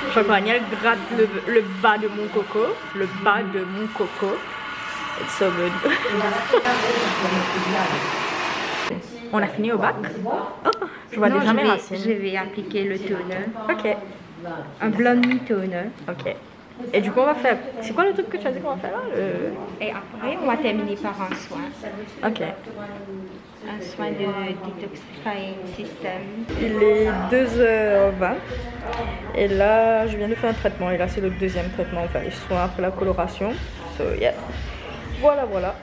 Je crois qu'Agnelle gratte le bas de mon coco. Le bas de mon coco. It's so good. On a fini au bac. Oh, je vois déjà mes racines. Je vais appliquer le toner. Ok. Un blonde toner. Ok. Et du coup on va faire... C'est quoi le truc que tu as dit qu'on va faire là Et après on va terminer par un soin. Ok. Un soin de detoxifying system. Il est 2h20 et là je viens de faire un traitement et là c'est le deuxième traitement, enfin les soins après la coloration. So yeah. Voilà.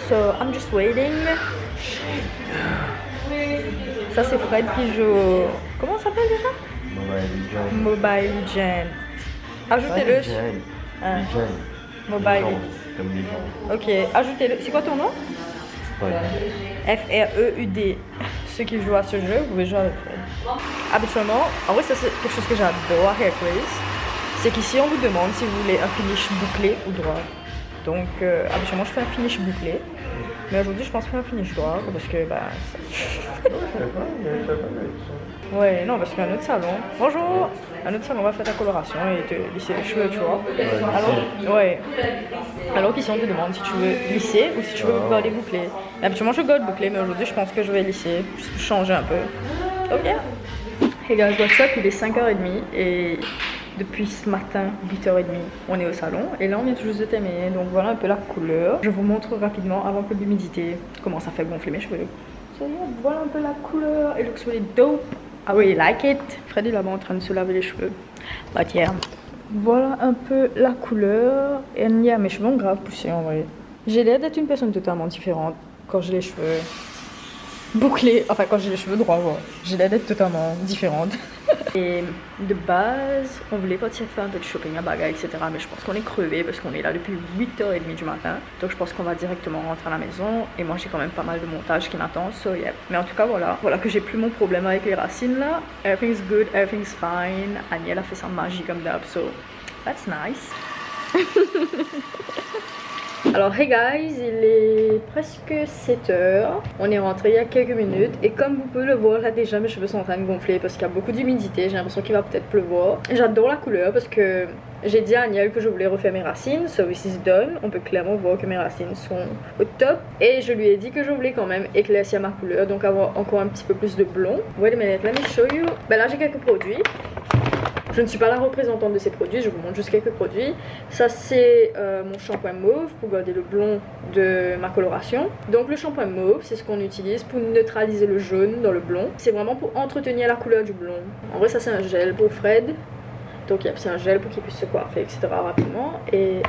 So I'm just waiting. Ça c'est Fred qui joue... Comment ça s'appelle déjà? Mobile Legends. Ajoutez-le. Hein? Mobile. Comme les gens. Ok, ajoutez-le. C'est quoi ton nom? Freud. Ceux qui jouent à ce jeu, vous pouvez jouer avec Fred. Habituellement, en vrai, ça c'est quelque chose que j'adore à Hair Quiz. C'est qu'ici, on vous demande si vous voulez un finish bouclé ou droit. Donc, habituellement, je fais un finish bouclé. Mais aujourd'hui, je pense faire un finish droit parce que, bah. Ouais, non, parce qu'un autre salon. Bonjour! Un autre salon va faire ta coloration et te lisser les cheveux, tu vois. Alors, ouais. Alors qu'ici, on te demande si tu veux lisser ou si tu veux garder bouclé. Mais habituellement, je garde bouclé, mais aujourd'hui, je pense que je vais lisser. Juste pour changer un peu. Ok? Hey guys, what's up? Il est 5h30 et depuis ce matin, 8h30, on est au salon. Et là, on vient tout juste de terminer. Donc voilà un peu la couleur. Je vous montre rapidement avant que l'humidité commence à faire gonfler mes cheveux. So yeah, voilà un peu la couleur. It looks really dope. I really like it. Fred est là-bas en train de se laver les cheveux. But yeah. Voilà un peu la couleur. Et yeah, mes cheveux ont grave poussé en vrai. J'ai l'air d'être une personne totalement différente quand j'ai les cheveux bouclés. Enfin, quand j'ai les cheveux droits, ouais. J'ai l'air d'être totalement différente. Et de base, on voulait partir faire un peu de shopping à Baga, etc. Mais je pense qu'on est crevé parce qu'on est là depuis 8h30 du matin. Donc je pense qu'on va directement rentrer à la maison. Et moi j'ai quand même pas mal de montage qui m'attend. So yeah. Mais en tout cas voilà. Voilà que j'ai plus mon problème avec les racines là. Everything's good, everything's fine. Agnelle a fait sa magie comme d'hab. So that's nice. Alors hey guys, il est presque 7h. On est rentré il y a quelques minutes. Et comme vous pouvez le voir, là déjà mes cheveux sont en train de gonfler parce qu'il y a beaucoup d'humidité. J'ai l'impression qu'il va peut-être pleuvoir. J'adore la couleur parce que j'ai dit à Agnelle que je voulais refaire mes racines. So this is done. On peut clairement voir que mes racines sont au top. Et je lui ai dit que je voulais quand même éclaircir ma couleur, donc avoir encore un petit peu plus de blond. Wait a minute, let me show you. Ben là j'ai quelques produits. Je ne suis pas la représentante de ces produits, je vous montre juste quelques produits. Ça c'est mon shampoing mauve pour garder le blond de ma coloration. Donc le shampoing mauve, c'est ce qu'on utilise pour neutraliser le jaune dans le blond. C'est vraiment pour entretenir la couleur du blond. En vrai ça c'est un gel pour Fred. Donc yep, c'est un gel pour qu'il puisse se coiffer, etc. rapidement. Et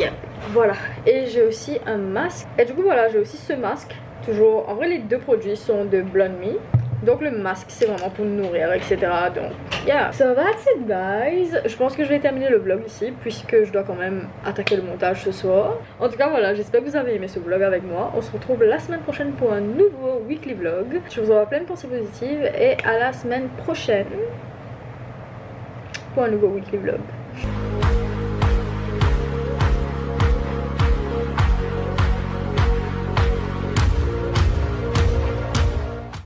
yep, voilà. Et j'ai aussi un masque. Et du coup voilà, j'ai aussi ce masque. Toujours, en vrai les deux produits sont de Blonde Me. Donc le masque c'est vraiment pour nourrir, etc. Donc yeah, so that's it guys. Je pense que je vais terminer le vlog ici puisque je dois quand même attaquer le montage ce soir. En tout cas voilà, j'espère que vous avez aimé ce vlog avec moi. On se retrouve la semaine prochaine pour un nouveau weekly vlog. Je vous envoie plein de pensées positives et à la semaine prochaine pour un nouveau weekly vlog.